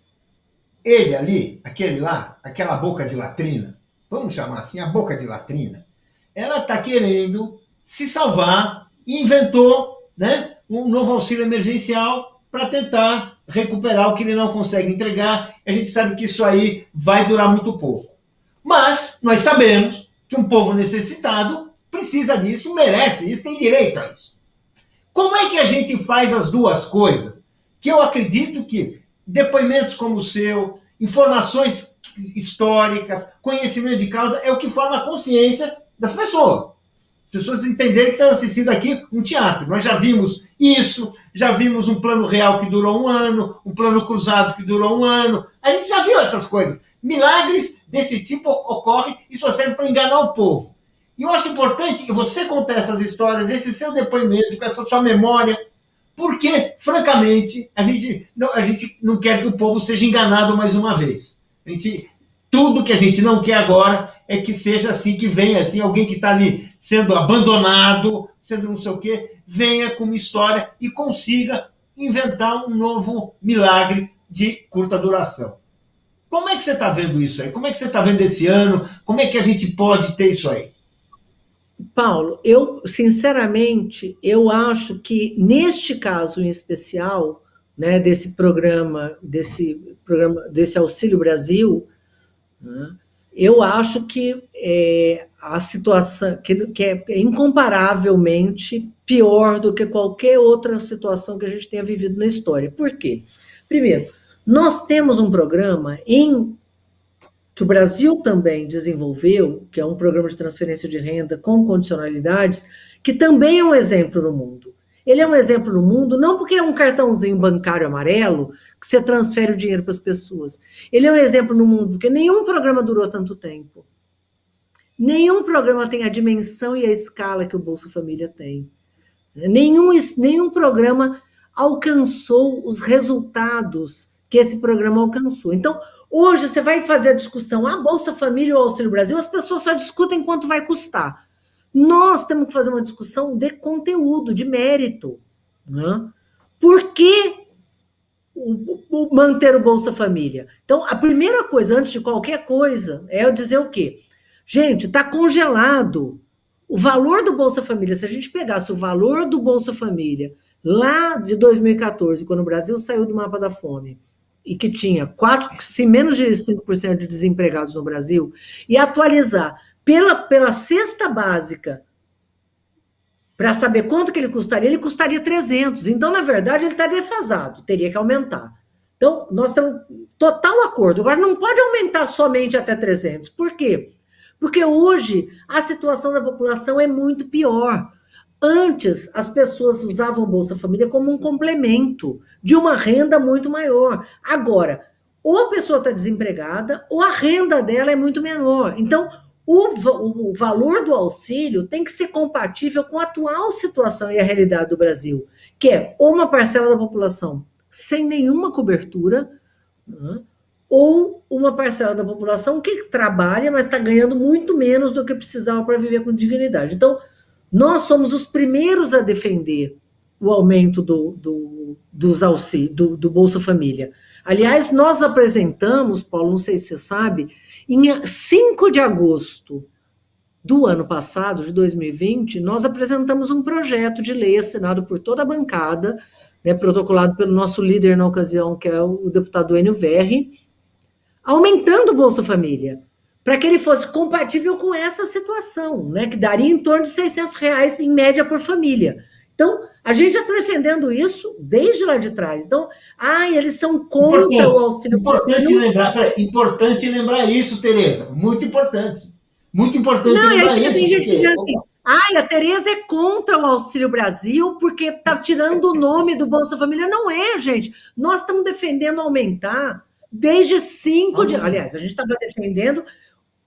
ele ali, aquele lá, aquela boca de latrina, vamos chamar assim, a boca de latrina, ela está querendo se salvar e inventou, né, um novo auxílio emergencial para tentar recuperar o que ele não consegue entregar. A gente sabe que isso aí vai durar muito pouco. Mas nós sabemos que um povo necessitado precisa disso, merece isso, tem direito a isso. Como é que a gente faz as duas coisas? Que eu acredito que depoimentos como o seu, informações históricas, conhecimento de causa, é o que forma a consciência das pessoas. As pessoas entenderem que estão assistindo aqui um teatro. Nós já vimos isso, já vimos um plano real que durou 1 ano, um plano cruzado que durou 1 ano. A gente já viu essas coisas. Milagres desse tipo ocorrem e só servem para enganar o povo. E eu acho importante que você contar essas histórias, esse seu depoimento, com essa sua memória, porque, francamente, a gente não quer que o povo seja enganado mais uma vez. Tudo que a gente não quer agora é que seja assim, que venha assim, alguém que está ali sendo abandonado, sendo não sei o quê, venha com uma história e consiga inventar um novo milagre de curta duração. Como é que você está vendo isso aí? Como é que você está vendo esse ano? Como é que a gente pode ter isso aí? Paulo, eu, sinceramente, eu acho que, neste caso em especial, né, desse programa, desse Auxílio Brasil, né, eu acho que a situação que é incomparavelmente pior do que qualquer outra situação que a gente tenha vivido na história. Por quê? Primeiro, nós temos um programa que o Brasil também desenvolveu, que é um programa de transferência de renda com condicionalidades, que também é um exemplo no mundo. Ele é um exemplo no mundo, não porque é um cartãozinho bancário amarelo que você transfere o dinheiro para as pessoas. Ele é um exemplo no mundo porque nenhum programa durou tanto tempo. Nenhum programa tem a dimensão e a escala que o Bolsa Família tem. Nenhum programa alcançou os resultados que esse programa alcançou. Então, hoje você vai fazer a discussão, Bolsa Família ou Auxílio Brasil, as pessoas só discutem quanto vai custar. Nós temos que fazer uma discussão de conteúdo, de mérito, né? Por que manter o Bolsa Família? Então, a primeira coisa, antes de qualquer coisa, é eu dizer o quê? Gente, está congelado o valor do Bolsa Família. Se a gente pegasse o valor do Bolsa Família lá de 2014, quando o Brasil saiu do mapa da fome, e que tinha menos de 5% de desempregados no Brasil, e atualizar pela cesta básica para saber quanto que ele custaria 300. Então, na verdade, ele está defasado, teria que aumentar. Então, nós temos total acordo. Agora, não pode aumentar somente até 300. Por quê? Porque hoje a situação da população é muito pior. Antes, as pessoas usavam o Bolsa Família como um complemento de uma renda muito maior. Agora, ou a pessoa está desempregada, ou a renda dela é muito menor. Então, o valor do auxílio tem que ser compatível com a atual situação e a realidade do Brasil, que é ou uma parcela da população sem nenhuma cobertura, né, ou uma parcela da população que trabalha, mas está ganhando muito menos do que precisava para viver com dignidade. Então, nós somos os primeiros a defender o aumento dos auxílios, do Bolsa Família. Aliás, nós apresentamos, Paulo, não sei se você sabe, em 5 de agosto do ano passado, de 2020, nós apresentamos um projeto de lei assinado por toda a bancada, né, protocolado pelo nosso líder na ocasião, que é o deputado Enio Verri, aumentando o Bolsa Família, para que ele fosse compatível com essa situação, né, que daria em torno de R$ 600 em média por família. Então, a gente já está defendendo isso desde lá de trás. Então, eles são contra o auxílio. Importante lembrar isso, Tereza. Muito importante. Muito importante lembrar isso. Tem gente que diz assim, a Tereza é contra o Auxílio Brasil porque está tirando o nome do Bolsa Família. Não é, gente. Nós estamos defendendo aumentar desde 5 de... Aliás, a gente estava defendendo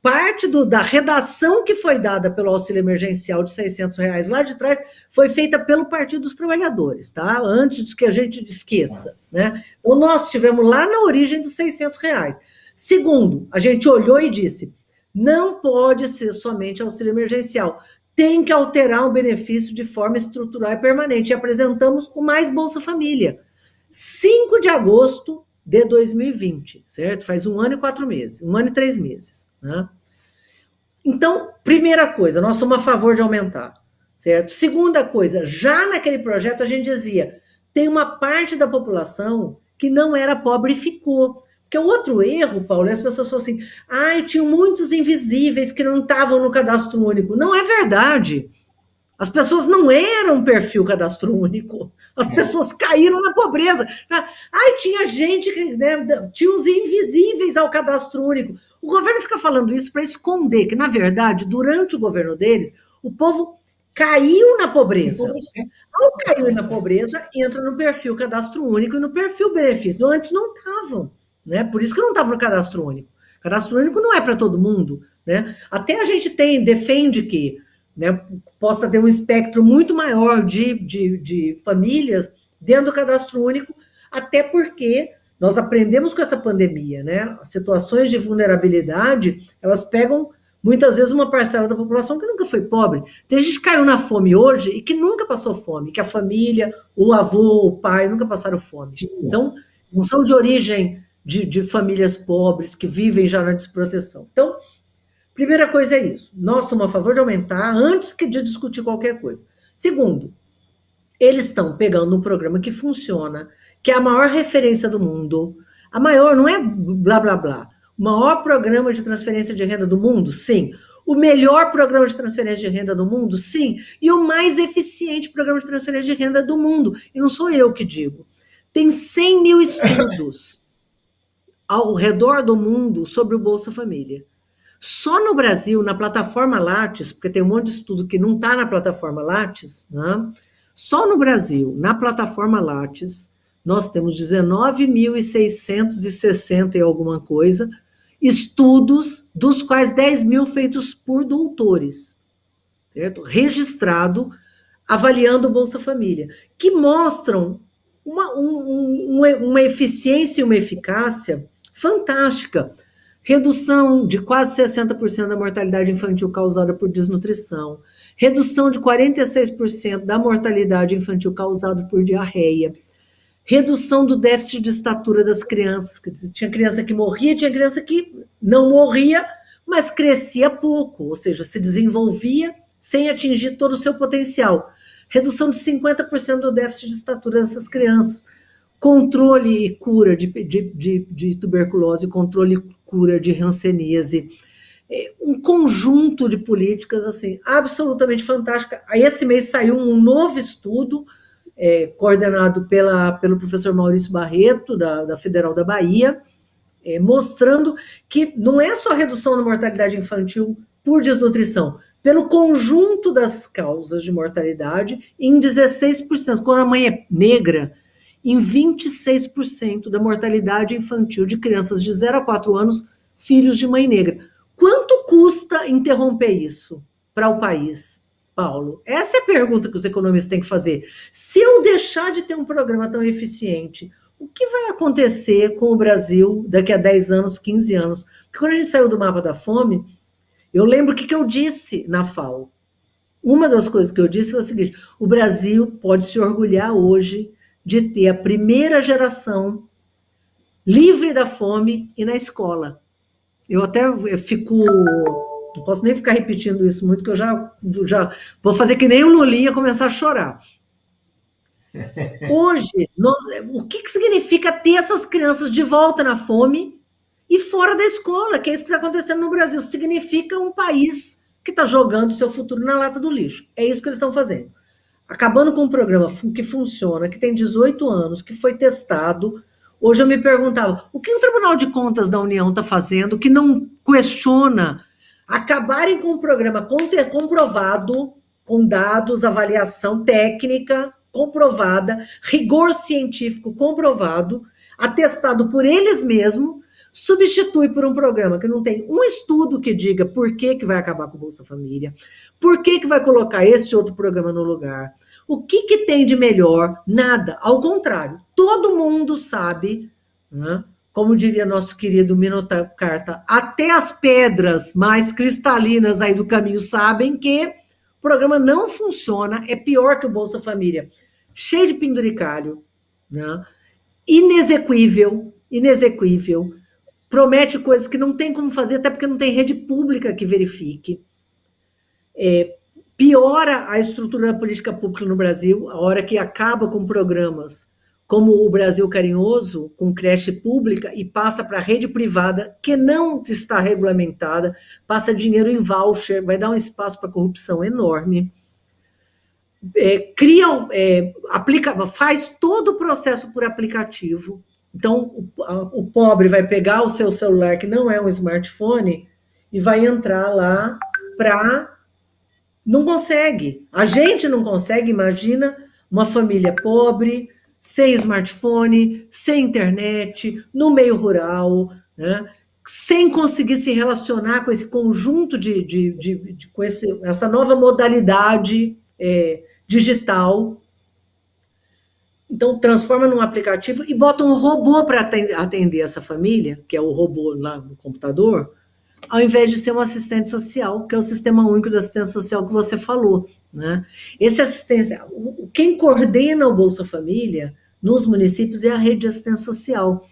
parte da redação que foi dada pelo auxílio emergencial de R$ 600 lá de trás foi feita pelo Partido dos Trabalhadores, tá? Antes que a gente esqueça, né? Então, nós estivemos lá na origem dos R$ 600. Segundo, a gente olhou e disse, não pode ser somente auxílio emergencial, tem que alterar o benefício de forma estrutural e permanente. E apresentamos o Mais Bolsa Família. 5 de agosto de 2020, certo? Faz 1 ano e 4 meses, 1 ano e 3 meses, né? Então, primeira coisa, nós somos a favor de aumentar, certo? Segunda coisa, já naquele projeto a gente dizia, tem uma parte da população que não era pobre e ficou. Porque o outro erro, Paulo, é as pessoas falam assim, tinham muitos invisíveis que não estavam no cadastro único. Não é verdade. As pessoas não eram perfil cadastro único. As pessoas caíram na pobreza. Tinha gente que, né, tinha os invisíveis ao cadastro único. O governo fica falando isso para esconder que, na verdade, durante o governo deles, o povo caiu na pobreza. Ao cair na pobreza, entra no perfil cadastro único e no perfil benefício. Antes não estavam. Né? Por isso que não estava no cadastro único. Cadastro único não é para todo mundo. Né? Até a gente defende que, né, possa ter um espectro muito maior de famílias dentro do cadastro único, até porque nós aprendemos com essa pandemia, né? As situações de vulnerabilidade, elas pegam muitas vezes uma parcela da população que nunca foi pobre. Tem gente que caiu na fome hoje e que nunca passou fome, que a família, o avô, o pai, nunca passaram fome. Então, não são de origem de famílias pobres que vivem já na desproteção. Então, primeira coisa é isso. Nós somos a favor de aumentar antes de discutir qualquer coisa. Segundo, eles estão pegando um programa que funciona, que é a maior referência do mundo. A maior, não é blá, blá, blá. O maior programa de transferência de renda do mundo? Sim. O melhor programa de transferência de renda do mundo? Sim. E o mais eficiente programa de transferência de renda do mundo. E não sou eu que digo. Tem 100 mil estudos ao redor do mundo sobre o Bolsa Família. Só no Brasil, na plataforma Lattes, porque tem um monte de estudo que não está na plataforma Lattes, né? Só no Brasil, na plataforma Lattes, nós temos 19.660 e alguma coisa, estudos, dos quais 10 mil feitos por doutores, certo? Registrado, avaliando o Bolsa Família, que mostram uma eficiência e uma eficácia fantástica. Redução de quase 60% da mortalidade infantil causada por desnutrição, redução de 46% da mortalidade infantil causada por diarreia, redução do déficit de estatura das crianças. Tinha criança que morria, tinha criança que não morria, mas crescia pouco, ou seja, se desenvolvia sem atingir todo o seu potencial. Redução de 50% do déficit de estatura dessas crianças. Controle e cura de tuberculose, controle e cura de hanseníase. Um conjunto de políticas assim, absolutamente fantástica. Aí esse mês saiu um novo estudo, coordenado pelo professor Maurício Barreto, da Federal da Bahia, mostrando que não é só a redução da mortalidade infantil por desnutrição, pelo conjunto das causas de mortalidade, em 16%. Quando a mãe é negra, em 26% da mortalidade infantil de crianças de 0 a 4 anos, filhos de mãe negra. Quanto custa interromper isso para o país, Paulo? Essa é a pergunta que os economistas têm que fazer. Se eu deixar de ter um programa tão eficiente, o que vai acontecer com o Brasil daqui a 10 anos, 15 anos? Porque quando a gente saiu do mapa da fome, eu lembro o que eu disse na FAO. Uma das coisas que eu disse foi o seguinte: o Brasil pode se orgulhar hoje de ter a primeira geração livre da fome e na escola. Eu até fico Não posso nem ficar repetindo isso muito, que eu já vou fazer que nem o Lulinha começar a chorar. Hoje, o que significa ter essas crianças de volta na fome e fora da escola, que é isso que está acontecendo no Brasil? Significa um país que está jogando seu futuro na lata do lixo. É isso que eles estão fazendo. Acabando com um programa que funciona, que tem 18 anos, que foi testado. Hoje eu me perguntava, o que o Tribunal de Contas da União está fazendo que não questiona acabarem com um programa comprovado, com dados, avaliação técnica comprovada, rigor científico comprovado, atestado por eles mesmos, substitui por um programa que não tem um estudo que diga por que vai acabar com o Bolsa Família, por que vai colocar esse outro programa no lugar, o que tem de melhor? Nada, ao contrário, todo mundo sabe, né, como diria nosso querido Minotauro Carta, até as pedras mais cristalinas aí do caminho sabem que o programa não funciona, é pior que o Bolsa Família, cheio de penduricalho, né? Inexequível, promete coisas que não tem como fazer, até porque não tem rede pública que verifique. Piora a estrutura da política pública no Brasil, a hora que acaba com programas como o Brasil Carinhoso, com creche pública, e passa para a rede privada, que não está regulamentada, passa dinheiro em voucher, vai dar um espaço para corrupção enorme. Faz todo o processo por aplicativo. Então, o pobre vai pegar o seu celular, que não é um smartphone, e vai entrar lá para... Não consegue. A gente não consegue, imagina, uma família pobre, sem smartphone, sem internet, no meio rural, né? Sem conseguir se relacionar com esse conjunto com essa nova modalidade digital. Então, transforma num aplicativo e bota um robô para atender essa família, que é o robô lá no computador, ao invés de ser um assistente social, que é o Sistema Único de Assistência Social que você falou, né? Quem coordena o Bolsa Família nos municípios é a rede de assistência social,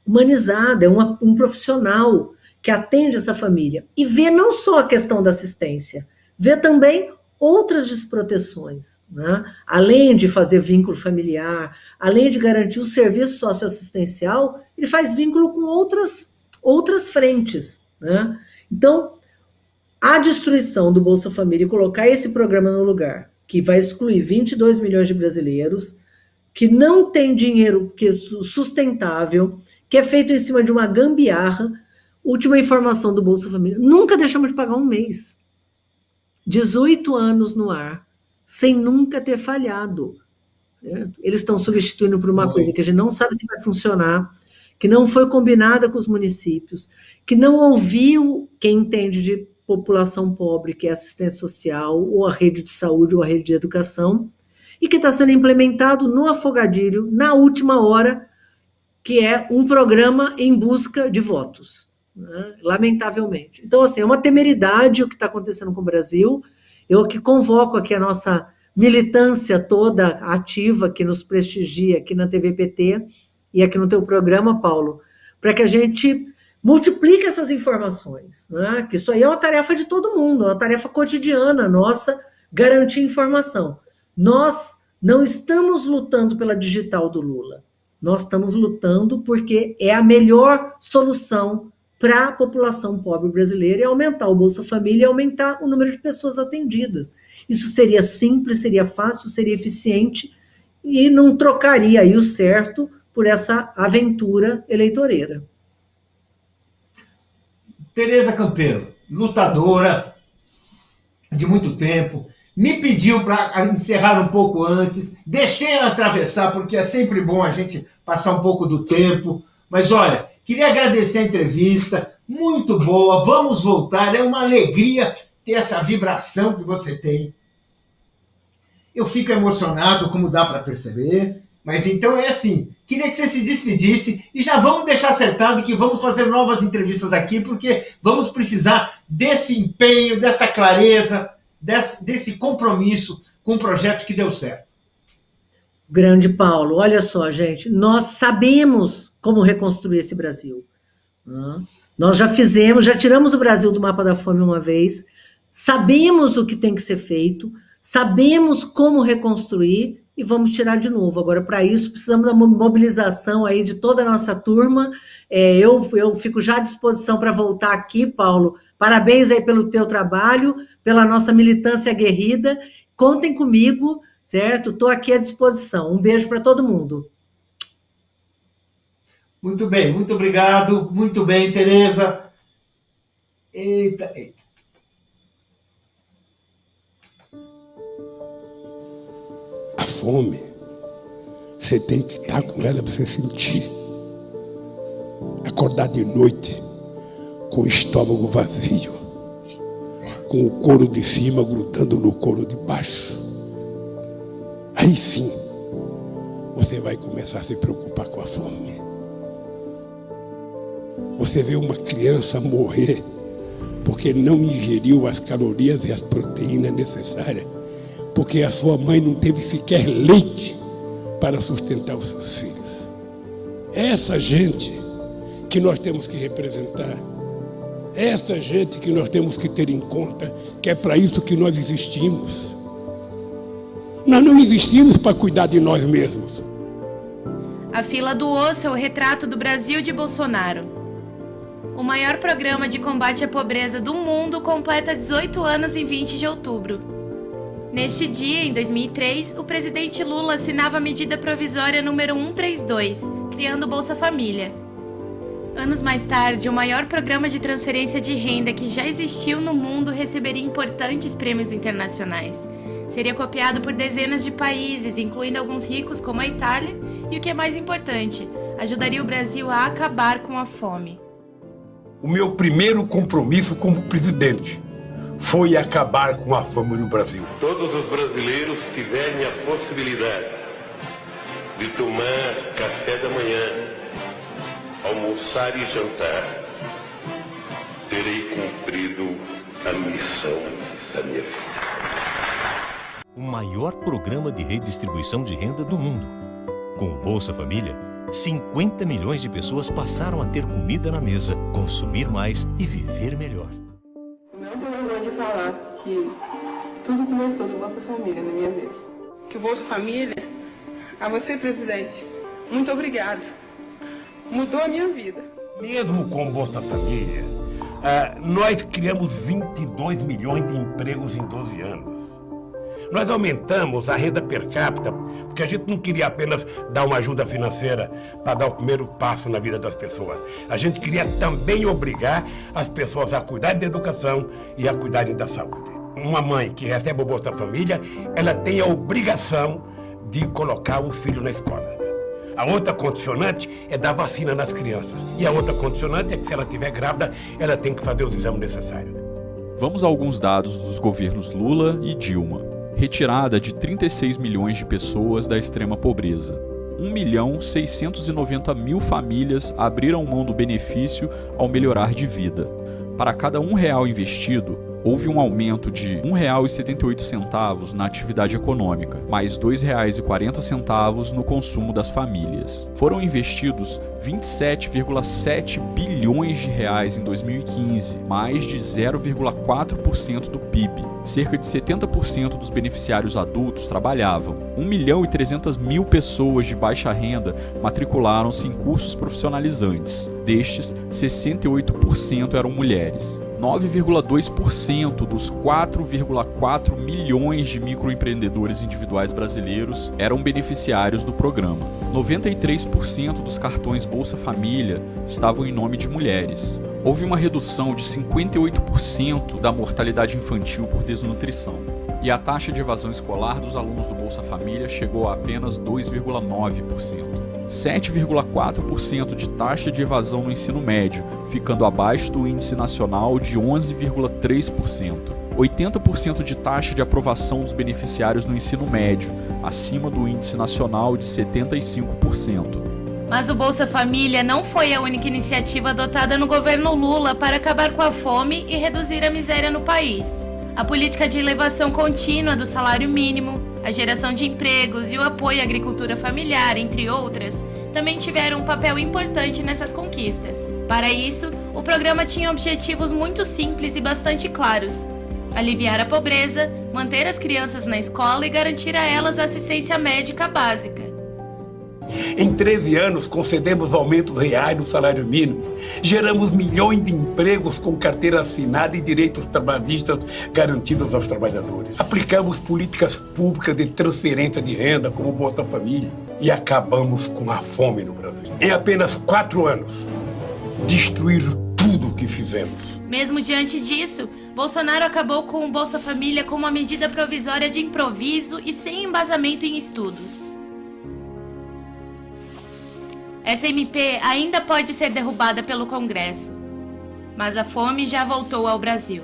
humanizada, é um profissional que atende essa família e vê não só a questão da assistência, vê também outras desproteções, né? Além de fazer vínculo familiar, além de garantir o serviço socioassistencial, ele faz vínculo com outras frentes, né? Então, a destruição do Bolsa Família e colocar esse programa no lugar, que vai excluir 22 milhões de brasileiros, que não tem dinheiro sustentável, que é feito em cima de uma gambiarra. Última informação do Bolsa Família, nunca deixamos de pagar um mês. 18 anos no ar, sem nunca ter falhado. Certo? Eles estão substituindo por uma coisa que a gente não sabe se vai funcionar, que não foi combinada com os municípios, que não ouviu quem entende de população pobre, que é assistência social, ou a rede de saúde, ou a rede de educação, e que está sendo implementado no afogadilho, na última hora, que é um programa em busca de votos, né? Lamentavelmente. Então, assim, é uma temeridade o que está acontecendo com o Brasil. Eu aqui convoco aqui a nossa militância toda ativa, que nos prestigia aqui na TVPT, e aqui no teu programa, Paulo, para que a gente multiplique essas informações, né? Que isso aí é uma tarefa de todo mundo, é uma tarefa cotidiana nossa, garantir informação. Nós não estamos lutando pela digital do Lula, nós estamos lutando porque é a melhor solução para a população pobre brasileira, é aumentar o Bolsa Família e aumentar o número de pessoas atendidas. Isso seria simples, seria fácil, seria eficiente e não trocaria aí o certo por essa aventura eleitoreira. Tereza Campelo, lutadora de muito tempo, me pediu para encerrar um pouco antes, deixei ela atravessar, porque é sempre bom a gente passar um pouco do tempo, mas olha, queria agradecer a entrevista, muito boa, vamos voltar, é uma alegria ter essa vibração que você tem. Eu fico emocionado, como dá para perceber, mas então é assim, queria que você se despedisse e já vamos deixar acertado que vamos fazer novas entrevistas aqui, porque vamos precisar desse empenho, dessa clareza, desse compromisso com um projeto que deu certo. Grande Paulo, olha só, gente, nós sabemos como reconstruir esse Brasil. Nós já tiramos o Brasil do mapa da fome uma vez, sabemos o que tem que ser feito, sabemos como reconstruir e vamos tirar de novo. Agora, para isso, precisamos da mobilização aí de toda a nossa turma. Eu fico já à disposição para voltar aqui, Paulo. Parabéns aí pelo teu trabalho, pela nossa militância aguerrida. Contem comigo, certo? Estou aqui à disposição. Um beijo para todo mundo. Muito bem, muito obrigado. Muito bem, Tereza. Eita. A fome, você tem que estar com ela para você sentir. Acordar de noite com o estômago vazio, com o couro de cima grudando no couro de baixo. Aí sim, você vai começar a se preocupar com a fome. Você vê uma criança morrer porque não ingeriu as calorias e as proteínas necessárias, porque a sua mãe não teve sequer leite para sustentar os seus filhos. É essa gente que nós temos que representar. É essa gente que nós temos que ter em conta, que é para isso que nós existimos. Nós não existimos para cuidar de nós mesmos. A fila do osso é o retrato do Brasil de Bolsonaro. O maior programa de combate à pobreza do mundo completa 18 anos em 20 de outubro. Neste dia, em 2003, o presidente Lula assinava a medida provisória número 132, criando o Bolsa Família. Anos mais tarde, o maior programa de transferência de renda que já existiu no mundo receberia importantes prêmios internacionais. Seria copiado por dezenas de países, incluindo alguns ricos como a Itália, e o que é mais importante, ajudaria o Brasil a acabar com a fome. O meu primeiro compromisso como presidente foi acabar com a fome no Brasil. Todos os brasileiros tiverem a possibilidade de tomar café da manhã, almoçar e jantar, terei cumprido a missão da minha vida. O maior programa de redistribuição de renda do mundo. Com o Bolsa Família, 50 milhões de pessoas passaram a ter comida na mesa, consumir mais e viver melhor. Não tenho vergonha de falar que tudo começou do Bolsa Família na minha vida. Que o Bolsa Família, a você, presidente, muito obrigado. Mudou a minha vida. Mesmo com o Bolsa Família, nós criamos 22 milhões de empregos em 12 anos. Nós aumentamos a renda per capita, porque a gente não queria apenas dar uma ajuda financeira para dar o primeiro passo na vida das pessoas. A gente queria também obrigar as pessoas a cuidarem da educação e a cuidarem da saúde. Uma mãe que recebe o Bolsa Família, ela tem a obrigação de colocar os filhos na escola. A outra condicionante é dar vacina nas crianças. E a outra condicionante é que se ela estiver grávida, ela tem que fazer os exames necessários. Vamos a alguns dados dos governos Lula e Dilma. Retirada de 36 milhões de pessoas da extrema pobreza. 1.690.000 famílias abriram mão do benefício ao melhorar de vida. Para cada R$1 investido, houve um aumento de R$ 1,78 na atividade econômica, mais R$ 2,40 no consumo das famílias. Foram investidos 27,7 bilhões de reais em 2015, mais de 0,4% do PIB. Cerca de 70% dos beneficiários adultos trabalhavam. 1.300.000 pessoas de baixa renda matricularam-se em cursos profissionalizantes. Destes, 68% eram mulheres. 9,2% dos 4,4 milhões de microempreendedores individuais brasileiros eram beneficiários do programa. 93% dos cartões Bolsa Família estavam em nome de mulheres. Houve uma redução de 58% da mortalidade infantil por desnutrição. E a taxa de evasão escolar dos alunos do Bolsa Família chegou a apenas 2,9%. 7,4% de taxa de evasão no ensino médio, ficando abaixo do índice nacional de 11,3%. 80% de taxa de aprovação dos beneficiários no ensino médio, acima do índice nacional de 75%. Mas o Bolsa Família não foi a única iniciativa adotada no governo Lula para acabar com a fome e reduzir a miséria no país. A política de elevação contínua do salário mínimo, A geração de empregos e o apoio à agricultura familiar, entre outras, também tiveram um papel importante nessas conquistas. Para isso, o programa tinha objetivos muito simples e bastante claros: aliviar a pobreza, manter as crianças na escola e garantir a elas assistência médica básica. Em 13 anos, concedemos aumentos reais no salário mínimo, geramos milhões de empregos com carteira assinada e direitos trabalhistas garantidos aos trabalhadores. Aplicamos políticas públicas de transferência de renda, como o Bolsa Família, e acabamos com a fome no Brasil. Em apenas 4 anos, destruíram tudo o que fizemos. Mesmo diante disso, Bolsonaro acabou com o Bolsa Família como uma medida provisória de improviso e sem embasamento em estudos. Essa MP ainda pode ser derrubada pelo Congresso, mas a fome já voltou ao Brasil.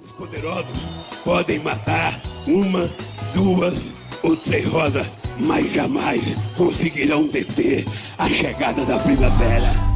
Os poderosos podem matar 1, 2 ou 3 rosas, mas jamais conseguirão deter a chegada da primavera.